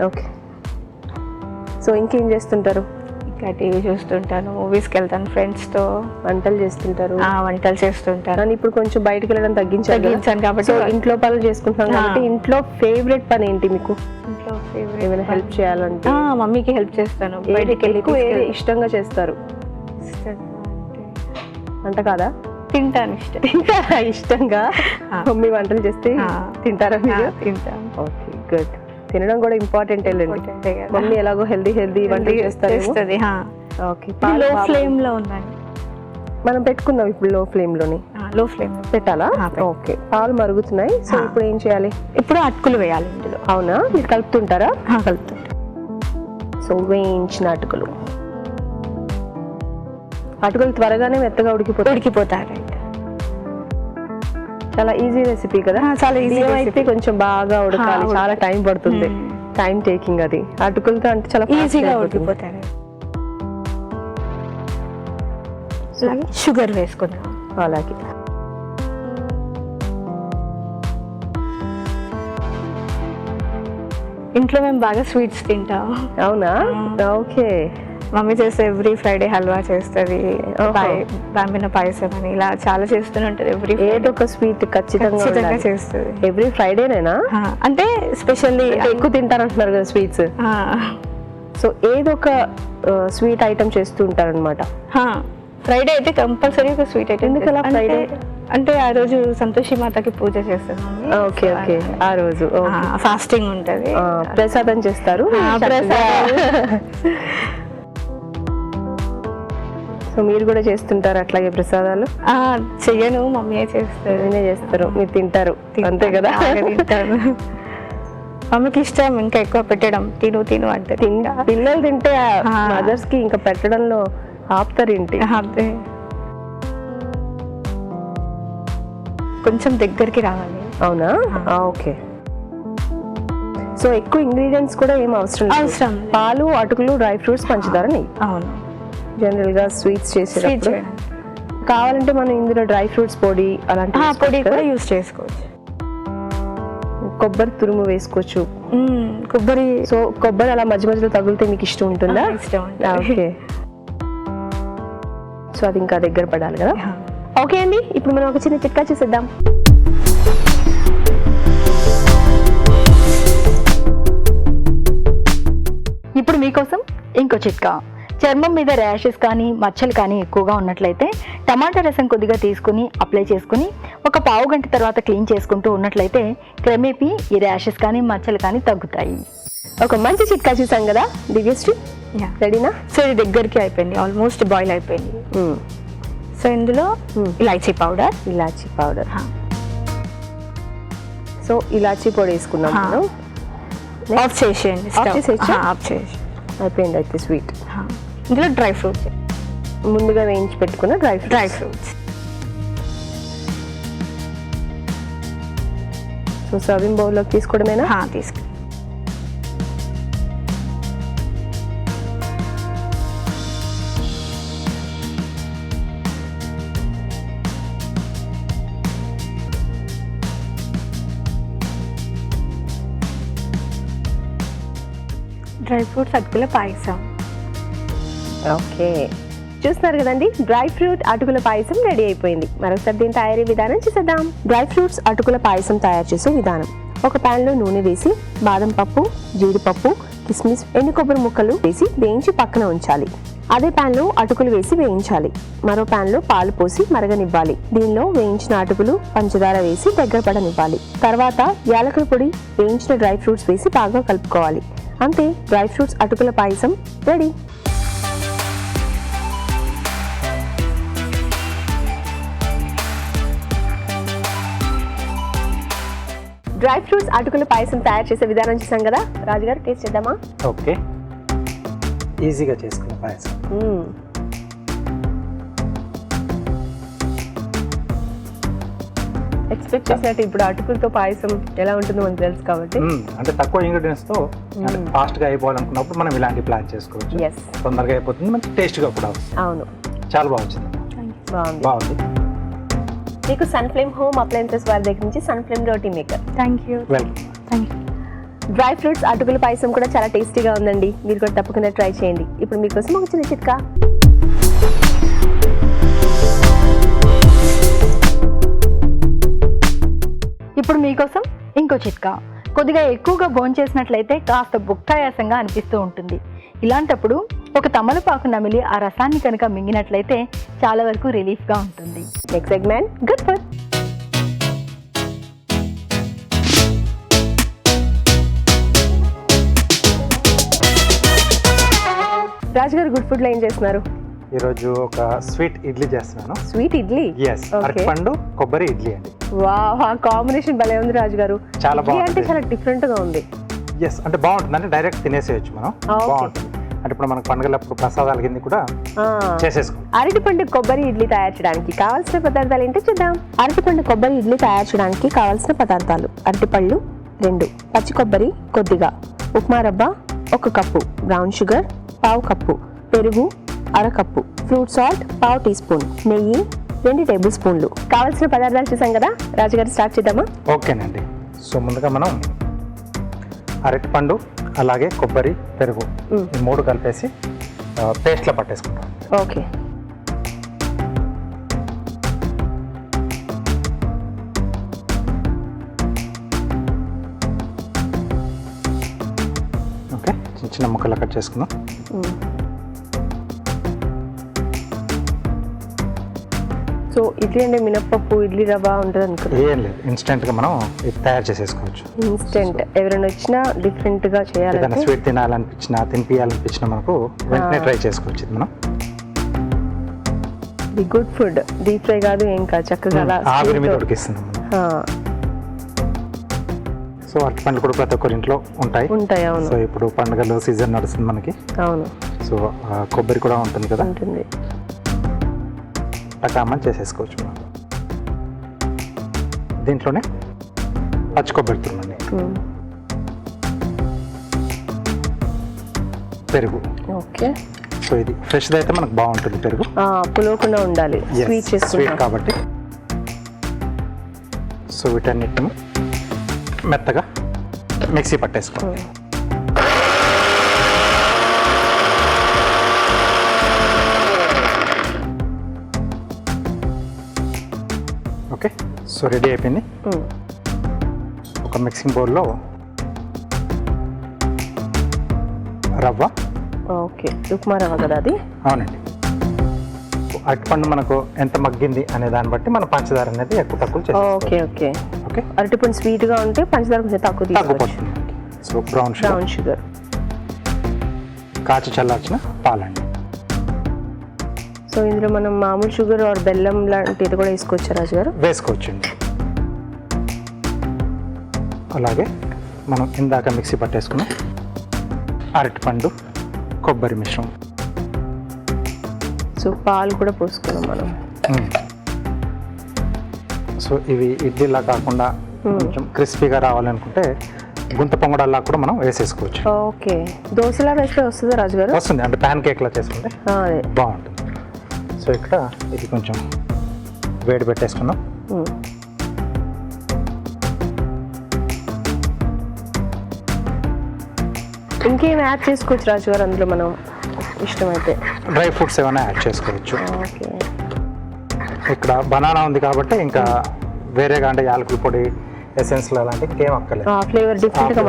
ఓకే. సో ఇంకేం చేస్తుంటారు? ఇంకా టీవీ చూస్తుంటాను, మూవీస్కి వెళ్తాను ఫ్రెండ్స్ తో. వంటలు చేస్తుంటారు? వంటలు చేస్తుంటాను. కానీ ఇప్పుడు కొంచెం బయటకు వెళ్ళడం తగ్గించాను కాబట్టి ఇంట్లో పనులు చేసుకుంటున్నాను కాబట్టి. ఇంట్లో ఫేవరెట్ పని ఏంటి మీకు? ఏమైనా హెల్ప్ చేయాలంటే మమ్మీకి హెల్ప్ చేస్తాను. బయటకి వెళ్ళి ఇష్టంగా చేస్తారు అంట కదా? తింటాను. ఇష్టంగా మమ్మీ వంటలు చేస్తే తింటారా మీరు? తింటాను. Okay, good. తినడం కూడా ఇంపార్టెంట్. మమ్మీ ఎలాగో హెల్దీ వంటలు చేస్తారు. ఓకే. లో ఫ్లేమ్ లో ఉందండి, మనం పెట్టుకుందాం ఇప్పుడు. లో ఫ్లేమ్ పెట్టాలా? ఓకే. పాలు మరుగుతున్నాయి. సో ఇప్పుడు ఏం చేయాలి? ఇప్పుడు అటుకులు వేయాలి ఇందులో. అవునా? మీరు కలుపుతుంటారా? కలుపుతుంటా. సో వేయించిన అటుకులు త్వరగానే మెత్తగా ఉడికిపోతాయి. చాలా ఈజీ రెసిపీ కదా? చాలా ఈజీ. అయితే కొంచెం బాగా ఉడకాలి, చాలా టైం పడుతుంది. టైం టేకింగ్ అది. అటుకులతో అంటే చాలా ఈజీగా ఉడికిపోతాయి. షుగర్ వేసుకుందాం. అలాగే. ఇంట్లో మేము బాగా స్వీట్స్ తింటాం. అవునా? ఓకే. మమ్మీ చేస్తే ఎవ్రీ ఫ్రైడే హల్వా చేస్తుంది, బాంబిన పాయసం అని ఇలా చాలా చేస్తూనే ఉంటుంది. ఏదో ఒక స్వీట్ ఖచ్చితంగా చేస్తుంది. ఎవ్రీ ఫ్రైడేనేనా? అంటే స్పెషల్లీ ఎక్కువ తింటారంటున్నారు కదా స్వీట్స్. సో ఏదో ఒక స్వీట్ ఐటమ్ చేస్తూ ఉంటారనమాట. ఫ్రైడే అయితే కంపల్సరీ ఒక స్వీట్ ఐటమ్. ఎందుకలా ఫ్రైడే? అంటే ఆ రోజు సంతోషి మాతకి పూజ చేస్తాం. ఓకే. ఆ రోజు ఫాస్టింగ్ ఉంటది, ప్రసాదం చేస్తారు. సో మీరు కూడా చేస్తుంటారు అట్లాగే ప్రసాదాలు? చెయ్యను, మమ్మీ చేస్తారు. నేనే చేస్తారు, మీరు తింటారు అంతే కదా? తింటాను. మమ్మీకి ఇష్టం ఇంకా ఎక్కువ పెట్టడం. తిను అంటే పిల్లలు తింటే మదర్స్ కి ఇంకా పెట్టడంలో ఆపుతారు ఏంటి? కొంచెం దగ్గరికి రావాలి. అవునా? ఓకే. సో ఎక్కువ ఇంగ్రీడియంట్స్ కూడా ఏం అవసరం. పాలు, అటుకులు, డ్రై ఫ్రూట్స్, పంచదార, నెయ్యి. అవును. జనరల్ గా స్వీట్స్ చేసేటప్పుడు కావాలంటే మనం ఇందులో డ్రై ఫ్రూట్స్ పొడి అలాంటి పొడి కూడా యూజ్ చేసుకోవచ్చు. కొబ్బరి తురుము వేసుకోవచ్చు. సో కొబ్బరి అలా మధ్య మధ్యలో తగిలితే మీకు ఇష్టం ఉంటుందా? ఓకే. సో అది ఇంకా దగ్గర పడాలి కదా? ఓకే అండి, ఇప్పుడు మనం ఒక చిన్న చిట్కా చేసేద్దాం. ఇప్పుడు మీకోసం ఇంకో చిట్కా. చర్మం మీద ర్యాషెస్ కానీ మచ్చలు కానీ ఎక్కువగా ఉన్నట్లయితే టమాటా రసం కొద్దిగా తీసుకుని అప్లై చేసుకుని ఒక పావు గంట తర్వాత క్లీన్ చేసుకుంటూ ఉన్నట్లయితే క్రమేపీ ఈ ర్యాషెస్ కానీ మచ్చలు కానీ తగ్గుతాయి. ఒక మంచి చిట్కా చూసాం కదా దివ్యశ్రీ, రెడీనా? సో ఇది దగ్గరికి అయిపోయింది, ఆల్మోస్ట్ బాయిల్ అయిపోయింది. సో ఇందులో ఇలాచీ పౌడర్. సో ఇలాచీ పొడి వేసుకున్నాం. ఆఫ్ చేసేయండి. అయిపోయింది అయితే స్వీట్. ఇందులో డ్రై ఫ్రూట్స్, ముందుగా వేయించి పెట్టుకున్న డ్రై ఫ్రూట్స్. సో సర్వింగ్ బౌల్లోకి తీసుకోవడమేనా? తీసుకు. డ్రై ఫ్రూట్స్ అటుకుల పాయసం. ఓకే, చూస్తున్నారు కదండి, డ్రై ఫ్రూట్ అటుకుల పాయసం రెడీ అయిపోయింది. మరొకసారి దీని తయారీ విధానం చూసేద్దాం. డ్రై ఫ్రూట్స్ అటుకుల పాయసం తయారు చేసే విధానం: ఒక ప్యాన్ లో నూనె వేసి బాదం పప్పు, జీడిపప్పు, కిస్మిస్, ఎండు కొబ్బరి ముక్కలు వేసి వేయించి పక్కన ఉంచాలి. అదే ప్యాన్ లో అటుకులు వేసి వేయించాలి. మరో ప్యాన్ లో పాలు పోసి మరగనివ్వాలి. దీనిలో వేయించిన అటుకులు, పంచదార వేసి దగ్గర పడనివ్వాలి. తర్వాత యాలకుల పొడి, వేయించిన డ్రై ఫ్రూట్స్ వేసి బాగా కలుపుకోవాలి. అంతే, డ్రై ఫ్రూట్స్ అటుకుల పాయసం రెడీ. డ్రై ఫ్రూట్స్ అటుకుల పాయసం తయారు చేసే విధానం చూసాం కదా, రాజుగారు టేస్ట్ చేద్దామా? ఓకే, ఈజీగా చేసుకునే పాయసం. ఎక్స్పెక్ట్ చేసినట్టు ఇప్పుడు అటుకులతో పాయసం ఎలా ఉంటుందో మనకు తెలుసు కాబట్టి, అంటే తక్కువ ఇంగ్రీడియంట్స్ తో ఫాస్ట్ గా అయిపోవాలనుకున్నప్పుడు మనం ఇలాంటి ప్లాన్ చేసుకోవచ్చు. ఎస్, తొందరగా అయిపోతుంది, మంచి టేస్ట్ గా కూడా వస్తుంది. అవును, చాలా బాగుంది. బాగుంది. మీకు సన్ఫ్లేమ్ హోమ్ అప్లయన్సెస్ వారి దగ్గర నుంచి Sunflame roti maker. Thank you. Dry fruits అటుకుల పాయసం కూడా చాలా టేస్టీగా ఉందండి. మీరు కూడా తప్పకుండా ట్రై చేయండి. ఇప్పుడు మీకోసం ఒక చిన్న చిట్కా. ఇప్పుడు మీకోసం ఇంకో చిట్కా. కొద్దిగా ఎక్కువగా భోంచేసినట్లయితే కాస్త బుక్కాయాసంగా అనిపిస్తూ ఉంటుంది. ఇలాంటప్పుడు ఒక తమలపాకు నమిలి ఆ రసాన్ని కనుక మింగినట్లయితే చాలా వరకు రిలీఫ్గా ఉంటుంది. Next segment, good food. రాజుగారు గుడ్ ఫుడ్ లో ఏం చేస్తున్నారు? ఈ రోజు ఒక స్వీట్ ఇడ్లీ చేస్తున్నాను. స్వీట్ ఇడ్లీ? ఎస్, అరటిపండు కొబ్బరి ఇడ్లీ అండి. వావ్, ఆ కాంబినేషన్ భలే ఉంది రాజుగారు. చాలా బాగుంది. అంటే చాలా డిఫరెంట్ గా ఉంది. ఎస్, అంటే బాగుంటుంది, అంటే డైరెక్ట్ తినేసేయచ్చు మనం. బాగుంటుంది. అంటే ఇప్పుడు మనకు పండుగలప్పుడు ప్రసాదాల కింద కూడా చేసేసుకోండి. అరటిపండు కొబ్బరి ఇడ్లీ తయారు చేయడానికి కావాల్సిన పదార్థాలు ఏంటో చూద్దాం. అరటిపండు కొబ్బరి ఇడ్లీ తయారు చేయడానికి కావాల్సిన పదార్థాలు: అరటిపళ్ళు 2, పచ్చి కొబ్బరి కొద్దిగా, ఉప్మా రవ్వ 1 కప్పు, బ్రౌన్ షుగర్ 1/2 కప్పు, పెరుగు 1/2 cup, fruit salt 1/2 teaspoon, నెయ్యి 2 టేబుల్ స్పూన్లు. కావాల్సిన పదార్థాలు చూసాం కదా, రాజుగారు స్టార్ట్ చేద్దామా? ఓకేనండి. సో ముందుగా మనం అరటిపండు, అలాగే కొబ్బరి, పెరుగు ఈ 3 కలిపేసి పేస్ట్లో పట్టేసుకుంటాం. ఓకే. ఓకే, చిన్న చిన్న ముక్కలు కట్ చేసుకుందాం. సో ఇడ్లీ అంటే మినప్పప్పు, ఇడ్లీ రవ్వ ఉంటుంది అనుకో. ఏం లేదు, ఇన్స్టెంట్గా మనం ఇది తయారు చేసేసుకోవచ్చు. ఇన్స్టెంట్. ఎవరైనా వచ్చినా డిఫరెంట్గా చేయాలి, ఏదైనా స్వీట్ తినాలనిపించినా, తినిపించాలనిపించినా మనకు వెంటనే ట్రై చేసుకోవచ్చు. ఇది మనం the good food, deep fry కాదు, ఏం కాదు, చక్కగా ఆవిరి మీద ఉడికిస్తున్నాం. సో అరటిపండ్లు కూడా ప్రతి ఒక్కరి ఇంట్లో ఉంటాయి. అవును. సో ఇప్పుడు పండుగలు సీజన్ నడుస్తుంది మనకి. అవును. సో కొబ్బరి కూడా ఉంటుంది కదా, ఉంటుంది. టకామని చేసేసుకోవచ్చు మనం. దీంట్లోనే పచ్చి కొబ్బరి తురుమండి, పెరుగు. ఓకే. సో ఇది ఫ్రెష్ది అయితే మనకు బాగుంటుంది పెరుగు, పులవకుండా ఉండాలి, స్వీట్ కాబట్టి. సో వీటన్నిటిని మెత్తగా మిక్సీ పట్టేసుకోవాలి. ఓకే, సో రెడీ అయిపోయింది. ఒక మిక్సింగ్ బౌల్లో రవ్వ. ఓకే, ఉప్మా రవ్వ కదా అది? అవునండి. అరటిపండు మనకు ఎంత మగ్గింది అనే దాన్ని బట్టి మన పంచదార అనేది ఎక్కువ తక్కువ చేస్తాం. Okay okay okay. అరటిపండు స్వీట్గా ఉంటే పంచదార కొంచెం తక్కువ తగ్గిపోతుంది. సో బ్రౌన్ షుగర్, కాచి చల్లార్చిన పాలండి. సో ఇందులో మనం మామూలు షుగర్ ఆర్ బెల్లం లాంటిది కూడా వేసుకోవచ్చు రాజుగారు? వేసుకోవచ్చండి. అలాగే మనం ఇందాక మిక్సీ పట్టేసుకున్న అరటిపండు కొబ్బరి మిశ్రమం. సో పాలు కూడా పోసుకున్నాం మనం. సో ఇవి ఇడ్లీలా కాకుండా కొంచెం క్రిస్పీగా రావాలనుకుంటే గుంత పొంగడాల్లా కూడా మనం వేసేసుకోవచ్చు. ఓకే, దోశలా వేస్తే వస్తుందా రాజుగారు? వస్తుంది, అంటే ప్యాన్ కేక్లా చేసుకుంటే బాగుంటుంది. సో ఇక్కడ ఇది కొంచెం వేడి పెట్టేసుకుందాం. ఇంకేం యాడ్ చేసుకోవచ్చు రాజుగారు అందులో మనం? ఇష్టమైతే. డ్రై ఫ్రూట్స్ ఏమైనా యాడ్ చేసుకోవచ్చు. ఓకే. ఇక్కడ బనానా ఉంది కాబట్టి ఇంకా వేరేగా అంటే యాలకుల పొడి, ఎసెన్స్లు అలాంటివి ఇంకేం అక్కర్లేదు. ఫ్లేవర్ డిఫరెంట్గా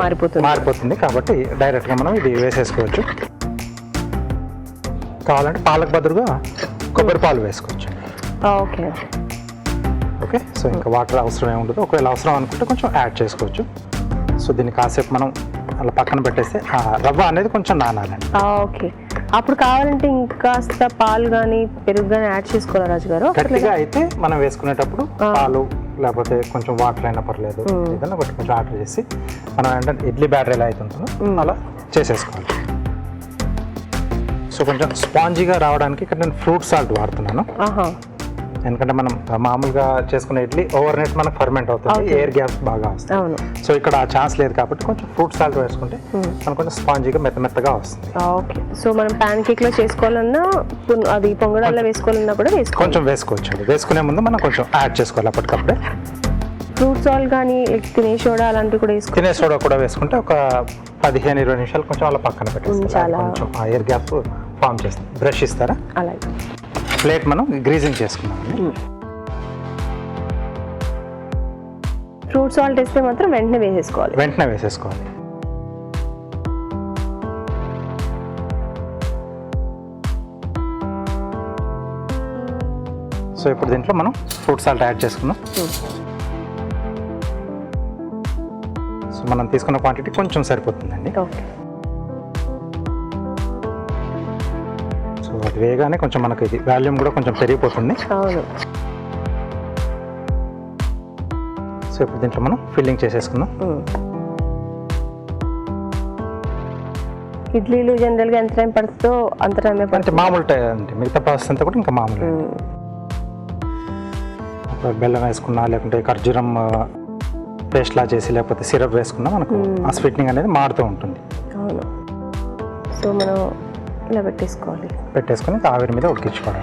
మారిపోతుంది కాబట్టి డైరెక్ట్గా మనం ఇది వేసేసుకోవచ్చు. కావాలంటే పాలకు బదులుగా కొబ్బరి పాలు వేసుకోవచ్చు. Okay okay. సో ఇంకా వాటర్ అవసరం ఏమి ఉండదు. ఒకవేళ అవసరం అనుకుంటే కొంచెం యాడ్ చేసుకోవచ్చు. సో దీన్ని కాసేపు మనం అలా పక్కన పెట్టేస్తే ఆ రవ్వ అనేది కొంచెం నానాలండి. ఓకే. అప్పుడు కావాలంటే ఇంకాస్త పాలు కానీ పెరుగు కానీ యాడ్ చేసుకోవాలి రాజు గారు. గట్టిగా అయితే మనం వేసుకునేటప్పుడు పాలు లేకపోతే కొంచెం వాటర్ అయినా పర్లేదు, ఏదైనా ఒకటి కొంచెం ఆర్డర్ చేసి మనం ఏంటంటే ఇడ్లీ బ్యాటర్ ఎలా అయితే ఉంటుందో అలా చేసేసుకోవాలి. సో కొంచెం స్పాంజీగా రావడానికి ఇక్కడ నేను ఫ్రూట్ సాల్ట్ వాడుతున్నాను. ఎందుకంటే మనం మామూలుగా చేసుకునే ఇడ్లీ ఓవర్ నైట్ మనకు ఫర్మెంట్ అవుతుంది, ఎయిర్ గ్యాస్ బాగా వస్తుంది. సో ఇక్కడ ఆ ఛాన్స్ లేదు కాబట్టి కొంచెం ఫ్రూట్ సాల్ట్ వేసుకుంటే మనకు కొంచెం స్పాంజీగా మెత్తగా వస్తుంది. ఓకే. సో మనం ప్యాన్ కేక్ లో చేసుకోవాలన్నా అది పొంగడాల్లో వేసుకోవాలన్నా కూడా కొంచెం వేసుకోవచ్చు. వేసుకునే ముందు మనం కొంచెం యాడ్ చేసుకోవాలి అప్పటికప్పుడే. ఫ్రూట్ సాల్ట్ కానీ తినే సోడా అలాంటివి కూడా వేసుకోవాలి. తినే సోడా కూడా వేసుకుంటే ఒక 15-20 నిమిషాలు కొంచెం అలా పక్కన పెట్టేసి కొంచెం ఆ ఎయిర్ గ్యాప్ ఫామ్ చేస్తుంది. బ్రష్ ఇస్తారా? అలాగే. ప్లేట్ మనం గ్రీజింగ్ చేసుకున్నాం. ఫ్రూట్ సాల్ట్ వేస్తే మాత్రం వెంటనే వేసేసుకోవాలి. సో ఇప్పుడు దీంట్లో మనం ఫ్రూట్ సాల్ట్ యాడ్ చేసుకున్నాం. సో మనం తీసుకున్న క్వాంటిటీ కొంచెం సరిపోతుందండి. ఓకే. సో అది వేగానే కొంచెం మనకి ఇది వాల్యూమ్ కూడా కొంచెం పెరిగిపోతుంది. అవును. సో ఇప్పుడు దీంట్లో మనం ఫిల్లింగ్ చేసేసుకుందాం. ఇడ్లీలు జనరల్గా ఎంత టైం పడుతుందో అంత టైం అంటే మామూలు టైం అంటే మిగతా ప్రాసెస్ అంతా కూడా ఇంకా మామూలు. బెల్లం వేసుకున్నా లేకుంటే ఖర్జూరం పేస్ట్ లా చేసి లేకపోతే సిరప్ వేసుకున్నా మనకు ఆ స్వీట్నింగ్ అనేది మారుతూ ఉంటుంది. అవును. సో మనం ఇలా పెట్టేసుకొని ఆవిరి మీద ఉడికించుకోవాలి.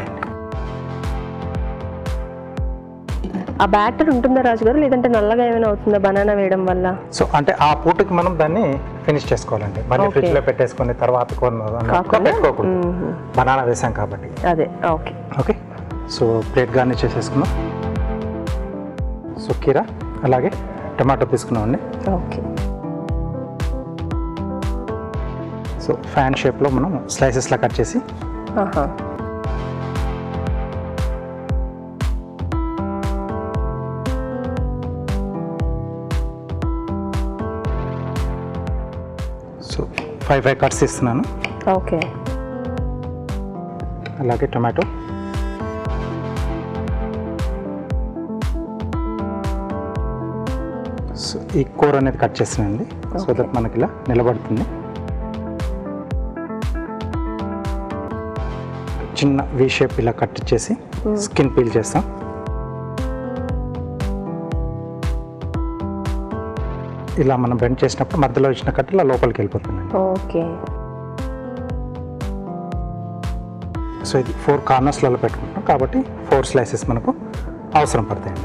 ఆ బ్యాటర్ ఉంటుందా రాజు గారు, లేదంటే నల్లగా ఏమైనా అవుతుందా బనానా వేయడం వల్ల? సో అంటే ఆ పూటకి మనం దాన్ని ఫినిష్ చేసుకోవాలండి. మళ్ళీ ఫ్రిడ్జ్ లో పెట్టేసుకొని తర్వాత పెట్టుకోకూడదు, బనానా వేసాం కాబట్టి. అదే. Okay. Okay. So plate garnish చేసేసుకున్నాం. సో కీరా అలాగే టమాటో తీసుకున్నామండి. ఓకే. సో ఫ్యాన్ షేప్లో మనం స్లైసెస్లా కట్ చేసి సో 5 కట్స్ ఇస్తున్నాను. ఓకే. అలాగే టొమాటో, సో ఈ కూర అనేది కట్ చేస్తున్నానండి. సో దట్ మనకి ఇలా నిలబడుతుంది. చిన్న వి షేప్ ఇలా కట్ చేసి స్కిన్ పీల్ చేస్తాం. ఇలా మనం బెండ్ చేసినప్పుడు మధ్యలో ఇచ్చిన కట్ ఇలా లోపలికి వెళ్ళిపోతుంది. ఓకే. సో ఇది 4 కార్నర్స్లలో పెట్టుకుంటాం కాబట్టి 4 స్లైసెస్ మనకు అవసరం పడతాయి.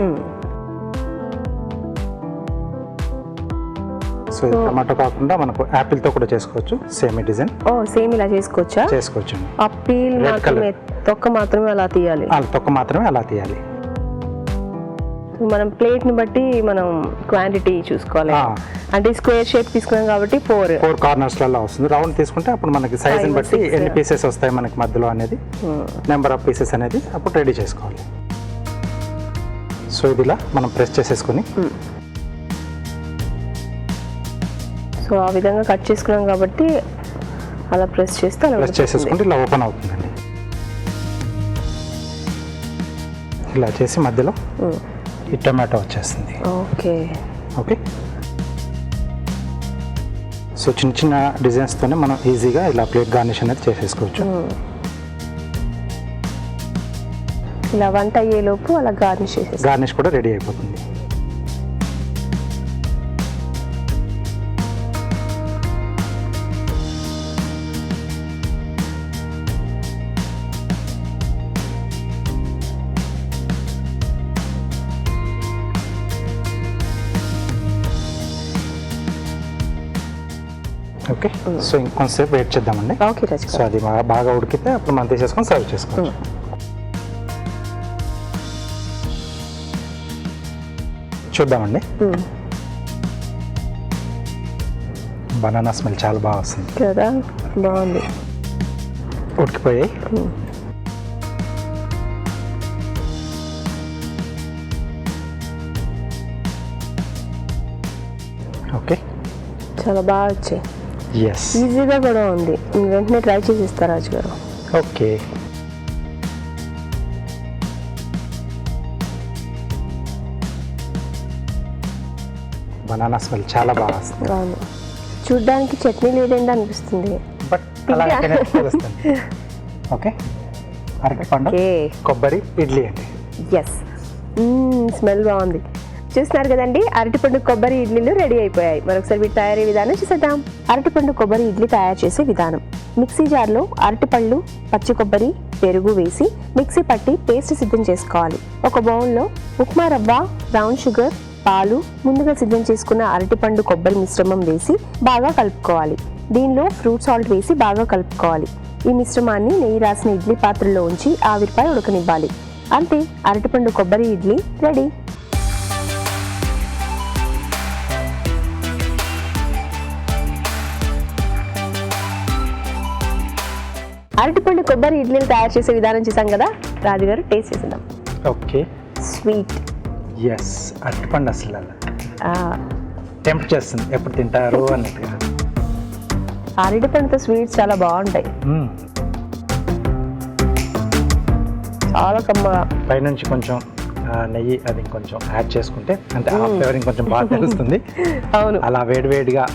సో టమాటో కాకుండా మనకు యాపిల్తో కూడా చేసుకోవచ్చు. Same design. సేమ్ ఇలా చేసుకోవచ్చా? చేసుకోవచ్చు. ఆ పీల్ మాత్రమే, తొక్క మాత్రమే అలా తీయాలి. తొక్క మాత్రమే అలా తీయాలి. మనం ప్లేట్ ని బట్టి మనం క్వాంటిటీ చూసుకోవాలి. అంటే స్క్వేర్ షేప్ తీసుకున్నాం కాబట్టి 4 కార్నర్స్లలో వస్తుంది. రౌండ్ తీసుకుంటే అప్పుడు మనకి సైజుని బట్టి ఎన్ని పీసెస్ వస్తాయి మనకి మధ్యలో అనేది, నెంబర్ ఆఫ్ పీసెస్ అనేది అప్పుడు రెడీ చేసుకోవాలి. సో ఇది ఇలా మనం ప్రెస్ చేసేసుకొని, సో ఆ విధంగా కట్ చేసుకున్నాం కాబట్టి అలా ప్రెస్ చేసేసుకుంటే ఇలా ఓపెన్ అవుతుందండి. ఇలా చేసి మధ్యలో ఈ టమాటో వచ్చేస్తుంది. ఓకే. ఓకే. సో చిన్న చిన్న డిజైన్స్తోనే మనం ఈజీగా ఇలా ప్లేట్ గార్నిష్ అనేది చేసేసుకోవచ్చు. ఇలా వంట అయ్యేలోపు అలా గార్నిష్ కూడా రెడీ అయిపోతుంది. ఓకే, సో ఇంకొంచెంసేపు వెయిట్ చేద్దామండి. ఓకే రాజు సో అది బాగా ఉడికితే అప్పుడు మనం తీసేసుకొని సర్వ్ చేసుకోవచ్చు. చూద్దామండి. బనానా స్మెల్ చాలా బాగా వస్తుంది కదా, బాగుంది. ఉడికిపోయాయి. ఓకే, చాలా బాగా వచ్చాయి. ఎస్, ఈజీగా కూడా ఉంది. వెంటనే ట్రై చేసి ఇస్తారు రాజు గారు. ఓకే. బనానా స్మెల్ చాలా బాగా వస్తుంది. అవును, చూడ్డానికి చట్నీ లేదండి అనిపిస్తుంది. బట్ అలాగే తెలుస్తుంది. ఓకే, అరటిపండు కొబ్బరి ఇడ్లీ అండి. ఎస్, స్మెల్ బాగుంది. చూస్తున్నారు కదండి, అరటిపండు కొబ్బరి ఇడ్లీలు రెడీ అయిపోయాయి. మరొకసారి వీటి తయారీ విధానం చూసేద్దాం. అరటిపండు కొబ్బరి ఇడ్లీ తయారు చేసే విధానం: మిక్సీ జార్లో అరటిపళ్ళు, పచ్చి కొబ్బరి, పెరుగు వేసి మిక్సీ పట్టి పేస్ట్ సిద్ధం చేసుకోవాలి. ఒక బౌల్లో ఉప్మా రవ్వ, బ్రౌన్ షుగర్, పాలు, ముందుగా సిద్ధం చేసుకున్న అరటిపండు కొబ్బరి మిశ్రమం వేసి బాగా కలుపుకోవాలి. దీనిలో ఫ్రూట్ సాల్ట్ వేసి బాగా కలుపుకోవాలి. ఈ మిశ్రమాన్ని నెయ్యి రాసిన ఇడ్లీ పాత్రలో ఉంచి ఆవిరిపై ఉడకనివ్వాలి. అంతే, అరటిపండు కొబ్బరి ఇడ్లీ రెడీ. అరటిపండు కొబ్బరి ఇడ్లీలు తయారు చేసే విధానం చూసాం కదా. రాజుగారు టేస్ట్ చేద్దాం. Okay, sweet. ఎస్, అరటిపండు అసలు టెంప్ట్ చేస్తుంది ఎప్పుడు తింటారు అన్నట్టుగా. అరటిపండుతో స్వీట్స్ చాలా బాగుంటాయి. చాలా కమ్మగా. పైనుంచి కొంచెం నెయ్యి అది కొంచెం యాడ్ చేసుకుంటే అంటే ఆ ఫ్లేవర్ ఇంకొంచెం బాగా తెలుస్తుంది. అవును, అలా వేడివేడిగా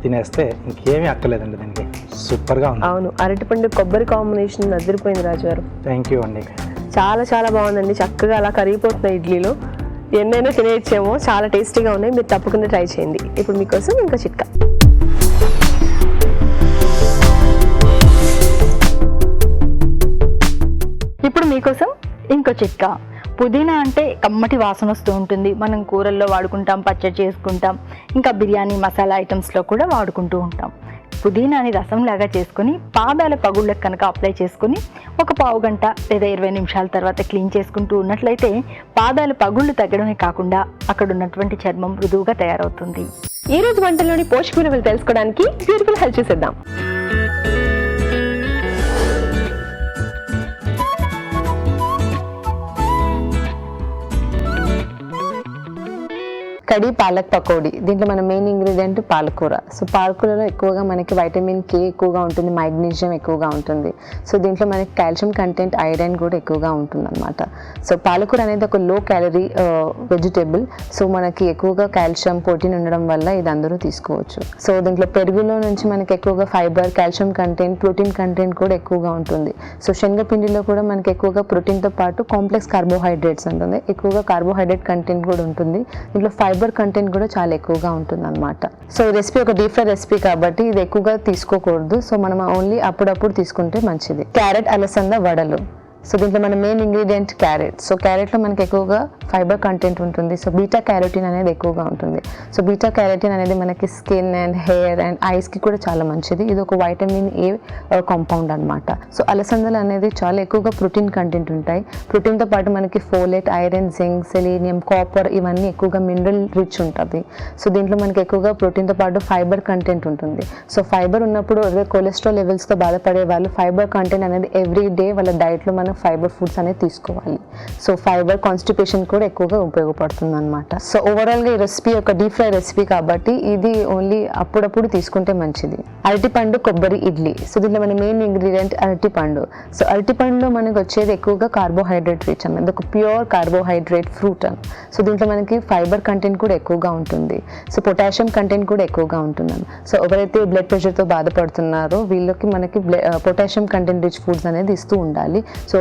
తినేస్తే ఇంకేమీ అక్కర్లేదండి దీనికి. సూపర్గా ఉంది. అవును, అరటిపండు కొబ్బరి కాంబినేషన్ అదిరిపోయింది రాజుగారు. థ్యాంక్ యూ అండి. చాలా చాలా బాగుందండి. చక్కగా అలా కరిగిపోతున్నాయి ఇడ్లీలో. ఎన్నైనా తినేయచ్చేమో, చాలా టేస్టీగా ఉన్నాయి. మీరు తప్పకుండా ట్రై చేయండి. ఇప్పుడు మీకోసం ఇంకో చిట్కా. ఇప్పుడు మీకోసం ఇంకో చిట్కా. పుదీనా అంటే కమ్మటి వాసన వస్తూ ఉంటుంది. మనం కూరల్లో వాడుకుంటాం, పచ్చడి చేసుకుంటాం, ఇంకా బిర్యానీ మసాలా ఐటమ్స్లో కూడా వాడుకుంటూ ఉంటాం. పుదీనాని రసంలాగా చేసుకొని పాదాల పగుళ్ళకు కనుక అప్లై చేసుకుని ఒక పావు గంట లేదా 20 నిమిషాల తర్వాత క్లీన్ చేసుకుంటూ ఉన్నట్లయితే పాదాల పగుళ్ళు తగ్గడమే కాకుండా అక్కడ ఉన్నటువంటి చర్మం మృదువుగా తయారవుతుంది. ఈ రోజు వంటల్లోని పోషక విలువలు తెలుసుకోవడానికి బ్యూటిఫుల్ హెల్త్ చూసేద్దాం. కడి పాలక్ పకోడీ. దీంట్లో మన మెయిన్ ఇంగ్రీడియంట్ పాలకూర. సో పాలకూరలో ఎక్కువగా మనకి వైటమిన్ కే ఎక్కువగా ఉంటుంది, మాగ్నీషియం ఎక్కువగా ఉంటుంది. సో దీంట్లో మనకి కాల్షియం కంటెంట్, ఐరన్ కూడా ఎక్కువగా ఉంటుంది అనమాట. సో పాలకూర అనేది ఒక లో క్యాలరీ వెజిటేబుల్. సో మనకి ఎక్కువగా కాల్షియం, ప్రోటీన్ ఉండడం వల్ల ఇది అందరూ తీసుకోవచ్చు. సో దీంట్లో పెరుగులో నుంచి మనకి ఎక్కువగా fibre, calcium content, protein content కూడా ఎక్కువగా ఉంటుంది. సో శనగపిండిలో కూడా మనకి ఎక్కువగా ప్రోటీన్తో పాటు కాంప్లెక్స్ కార్బోహైడ్రేట్స్ ఉంటుంది, ఎక్కువగా కార్బోహైడ్రేట్ కంటెంట్ కూడా ఉంటుంది. దీంట్లో ఫైబర్ కంటెంట్ కూడా చాలా ఎక్కువగా ఉంటుంది అనమాట. సో ఈ రెసిపీ ఒక డీప్ ఫ్రై రెసిపీ కాబట్టి ఇది ఎక్కువగా తీసుకోకూడదు. సో మనం ఓన్లీ అప్పుడప్పుడు తీసుకుంటే మంచిది. క్యారెట్ అలసంద వడలు. సో దీంట్లో మన మెయిన్ ఇంగ్రీడియంట్ క్యారెట్. సో క్యారెట్లో మనకి ఎక్కువగా ఫైబర్ కంటెంట్ ఉంటుంది. సో బీటా క్యారోటిన్ అనేది ఎక్కువగా ఉంటుంది. సో బీటా క్యారోటిన్ అనేది మనకి స్కిన్ అండ్ హెయిర్ అండ్ ఐస్కి కూడా చాలా మంచిది. ఇది ఒక వైటమిన్ ఏ కాంపౌండ్ అనమాట. సో అలసందలు అనేది చాలా ఎక్కువగా ప్రోటీన్ కంటెంట్ ఉంటాయి. ప్రోటీన్తో పాటు మనకి folate, iron, zinc, selenium, copper ఇవన్నీ ఎక్కువగా మినరల్ రిచ్ ఉంటుంది. సో దీంట్లో మనకి ఎక్కువగా ప్రోటీన్తో పాటు ఫైబర్ కంటెంట్ ఉంటుంది. సో ఫైబర్ ఉన్నప్పుడు కొలెస్ట్రాల్ లెవెల్స్తో బాధపడే వాళ్ళు ఫైబర్ కంటెంట్ అనేది ఎవ్రీ డే వాళ్ళ డైట్లో మనం ఫైబర్ ఫుడ్స్ అనేది తీసుకోవాలి. సో ఫైబర్ కాన్స్టిపేషన్ కూడా ఎక్కువగా ఉపయోగపడుతుంది అనమాట. సో ఓవరాల్గా ఈ రెసిపీ ఒక డీప్ ఫ్రై రెసిపీ కాబట్టి ఇది ఓన్లీ అప్పుడప్పుడు తీసుకుంటే మంచిది. అరటిపండు కొబ్బరి ఇడ్లీ. సో దీంట్లో మన మెయిన్ ఇంగ్రీడియంట్ అరటిపండు. సో అరటిపండులో మనకి వచ్చేది ఎక్కువగా కార్బోహైడ్రేట్ రిచ్ అన్నది, ఒక ప్యూర్ కార్బోహైడ్రేట్ ఫ్రూట్ అని. సో దీంట్లో మనకి ఫైబర్ కంటెంట్ కూడా ఎక్కువగా ఉంటుంది. సో పొటాషియం కంటెంట్ కూడా ఎక్కువగా ఉంటుంది. సో ఎవరైతే బ్లడ్ ప్రెషర్తో బాధపడుతున్నారో వీళ్ళకి మనకి పొటాషియం కంటెంట్ రిచ్ ఫుడ్స్ అనేది ఇస్తూ ఉండాలి. సో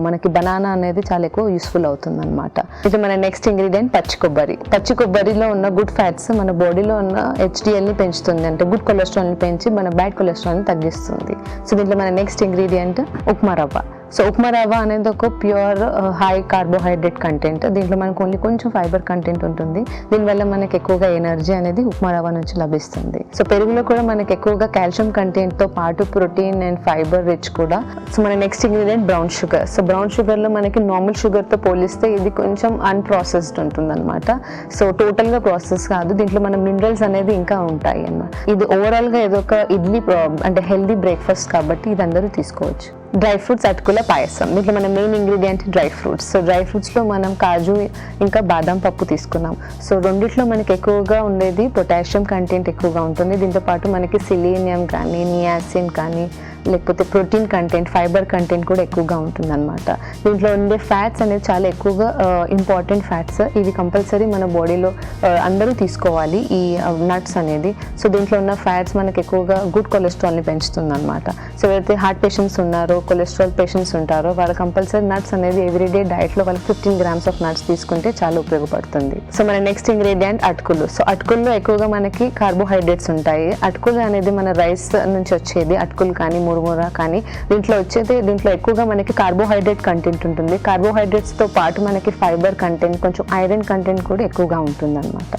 మనకి బనానా అనేది చాలా ఎక్కువ యూస్ఫుల్ అవుతుంది అనమాట. ఇది మన నెక్స్ట్ ఇంగ్రీడియంట్ పచ్చి కొబ్బరి. పచ్చి కొబ్బరిలో ఉన్న గుడ్ ఫ్యాట్స్ మన బాడీలో ఉన్న హెచ్డిఎల్ని పెంచుతుంది, అంటే గుడ్ కొలెస్ట్రాల్ని పెంచి మన బ్యాడ్ కొలెస్ట్రాల్ని తగ్గిస్తుంది. సో దీంట్లో మన నెక్స్ట్ ఇంగ్రీడియంట్ ఉప్మా రవ్వ. సో ఉప్మా రవ్వ అనేది ఒక ప్యూర్ హై కార్బోహైడ్రేట్ కంటెంట్. దీంట్లో మనకు ఓన్లీ కొంచెం ఫైబర్ కంటెంట్ ఉంటుంది. దీనివల్ల మనకి ఎక్కువగా ఎనర్జీ అనేది ఉప్మా రవ్వ నుంచి లభిస్తుంది. సో పెరుగులో కూడా మనకి ఎక్కువగా కాల్షియం కంటెంట్ తో పాటు ప్రోటీన్ అండ్ ఫైబర్ రిచ్ కూడా. సో మన next ingredient brown sugar. So brown sugar లో మనకి నార్మల్ షుగర్ తో పోలిస్తే ఇది కొంచెం అన్ప్రాసెస్డ్ ఉంటుంది అనమాట. సో టోటల్ గా ప్రాసెస్ కాదు, దీంట్లో మన మినరల్స్ అనేది ఇంకా ఉంటాయి అన్నమాట. ఇది ఓవరాల్ గా ఏదో ఒక ఇడ్లీ అంటే హెల్దీ బ్రేక్ఫాస్ట్ కాబట్టి ఇది అందరూ తీసుకోవచ్చు. డ్రై ఫ్రూట్స్ అటుకుల పాయసం. దీంట్లో మన main ingredient dry fruits. So dry ఫ్రూట్స్లో మనం కాజు ఇంకా బాదం పప్పు తీసుకున్నాం. సో రెండిట్లో మనకి ఎక్కువగా ఉండేది పొటాషియం కంటెంట్ ఎక్కువగా ఉంటుంది. దీంతో పాటు మనకి సెలీనియం కానీ నియాసిన్ కానీ లేకపోతే ప్రోటీన్ కంటెంట్ ఫైబర్ కంటెంట్ కూడా ఎక్కువగా ఉంటుంది అనమాట. దీంట్లో ఉండే ఫ్యాట్స్ అనేది చాలా ఎక్కువగా ఇంపార్టెంట్ ఫ్యాట్స్. ఇవి కంపల్సరీ మన బాడీలో అందరూ తీసుకోవాలి ఈ నట్స్ అనేది. సో దీంట్లో ఉన్న ఫ్యాట్స్ మనకి ఎక్కువగా గుడ్ కొలెస్ట్రాల్ని పెంచుతుంది అనమాట. సో ఎవరైతే హార్ట్ పేషెంట్స్ ఉన్నారో కొలెస్ట్రాల్ పేషెంట్స్ ఉంటారో వాళ్ళు కంపల్సరీ నట్స్ అనేది ఎవ్రీడే డైట్లో వాళ్ళకి 15 grams ఆఫ్ నట్స్ తీసుకుంటే చాలా ఉపయోగపడుతుంది. సో మన నెక్స్ట్ ఇంగ్రీడియంట్ అటుకులు. సో అటుకుల్లో ఎక్కువగా మనకి కార్బోహైడ్రేట్స్ ఉంటాయి. అటుకులు అనేది మన రైస్ నుంచి వచ్చేది. అటుకులు కానీ మురుముర కానీ దీంట్లో ఎక్కువగా మనకి కార్బోహైడ్రేట్ కంటెంట్ ఉంటుంది. కార్బోహైడ్రేట్స్తో పాటు మనకి ఫైబర్ కంటెంట్ కొంచెం ఐరన్ కంటెంట్ కూడా ఎక్కువగా ఉంటుంది అనమాట.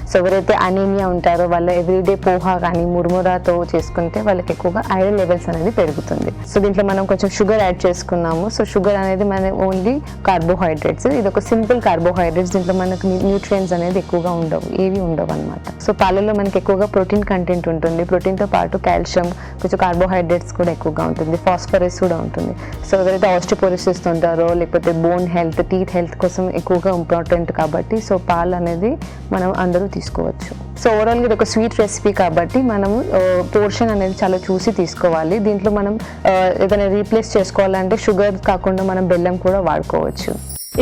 సో ఎవరైతే అనీమియా ఉంటారో వాళ్ళు ఎవ్రీడే పోహా కానీ మురుమురాతో చేసుకుంటే వాళ్ళకి ఎక్కువగా ఐరన్ లెవెల్స్ అనేది పెరుగుతుంది. సో దీంట్లో మనం కొంచెం షుగర్ యాడ్ చేసుకున్నాము. సో షుగర్ అనేది మన ఓన్లీ కార్బోహైడ్రేట్స్. ఇది ఒక సింపుల్ కార్బోహైడ్రేట్స్. దీంట్లో మనకి న్యూట్రియన్స్ అనేది ఎక్కువగా ఏవి ఉండవు అనమాట. సో పాలల్లో మనకి ఎక్కువగా ప్రోటీన్ కంటెంట్ ఉంటుంది. ప్రోటీన్తో పాటు కాల్షియం కొంచెం కార్బోహైడ్రేట్స్ కూడా ఎక్కువగా ఉంటుంది. ఫాస్ఫరస్ కూడా ఉంటుంది. సో ఎవరైతే ఆస్టియోపోరోసిస్ ఉంటారో లేకపోతే బోన్ హెల్త్ టీత్ హెల్త్ కోసం ఎక్కువగా ఇంపార్టెంట్ కాబట్టి సో పాలు అనేది మనం అందరూ తీసుకోవచ్చు. సో ఓవరాల్గా ఇది ఒక స్వీట్ రెసిపీ కాబట్టి మనము పోర్షన్ అనేది చాలా చూసి తీసుకోవాలి. దీంట్లో మనం ఏదైనా రీప్లేస్ చేసుకోవాలంటే షుగర్ కాకుండా మనం బెల్లం కూడా వాడుకోవచ్చు.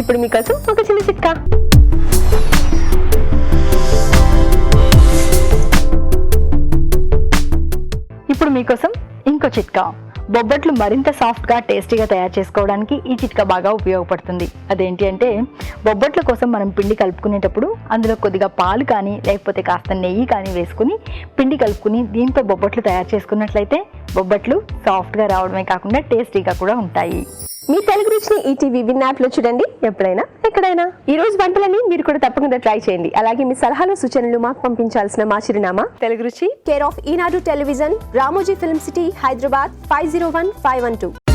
ఇప్పుడు మీకోసం ఒక చిన్న చిట్కా. ఇప్పుడు మీకోసం ఇంకో చిట్కా. బొబ్బట్లు మరింత సాఫ్ట్గా టేస్టీగా తయారు చేసుకోవడానికి ఈ చిట్కా బాగా ఉపయోగపడుతుంది. అదేంటి అంటే బొబ్బట్ల కోసం మనం పిండి కలుపుకునేటప్పుడు అందులో కొద్దిగా పాలు కానీ లేకపోతే కాస్త నెయ్యి కానీ వేసుకుని పిండి కలుపుకుని దీంతో బొబ్బట్లు తయారు చేసుకున్నట్లయితే బొబ్బట్లు సాఫ్ట్గా రావడమే కాకుండా టేస్టీగా కూడా ఉంటాయి. మీ తెలుగు రుచిని ఈటీవీ విన్ యాప్లో చూడండి, ఎప్పుడైనా ఎక్కడైనా. ఈ రోజు వంటలని మీరు కూడా తప్పకుండా ట్రై చేయండి. అలాగే మీ సలహాలు సూచనలు మాకు పంపించాల్సిన మా చిరునామా తెలుగు రుచి, care of Eenadu television, Ramoji film city, Hyderabad 501512.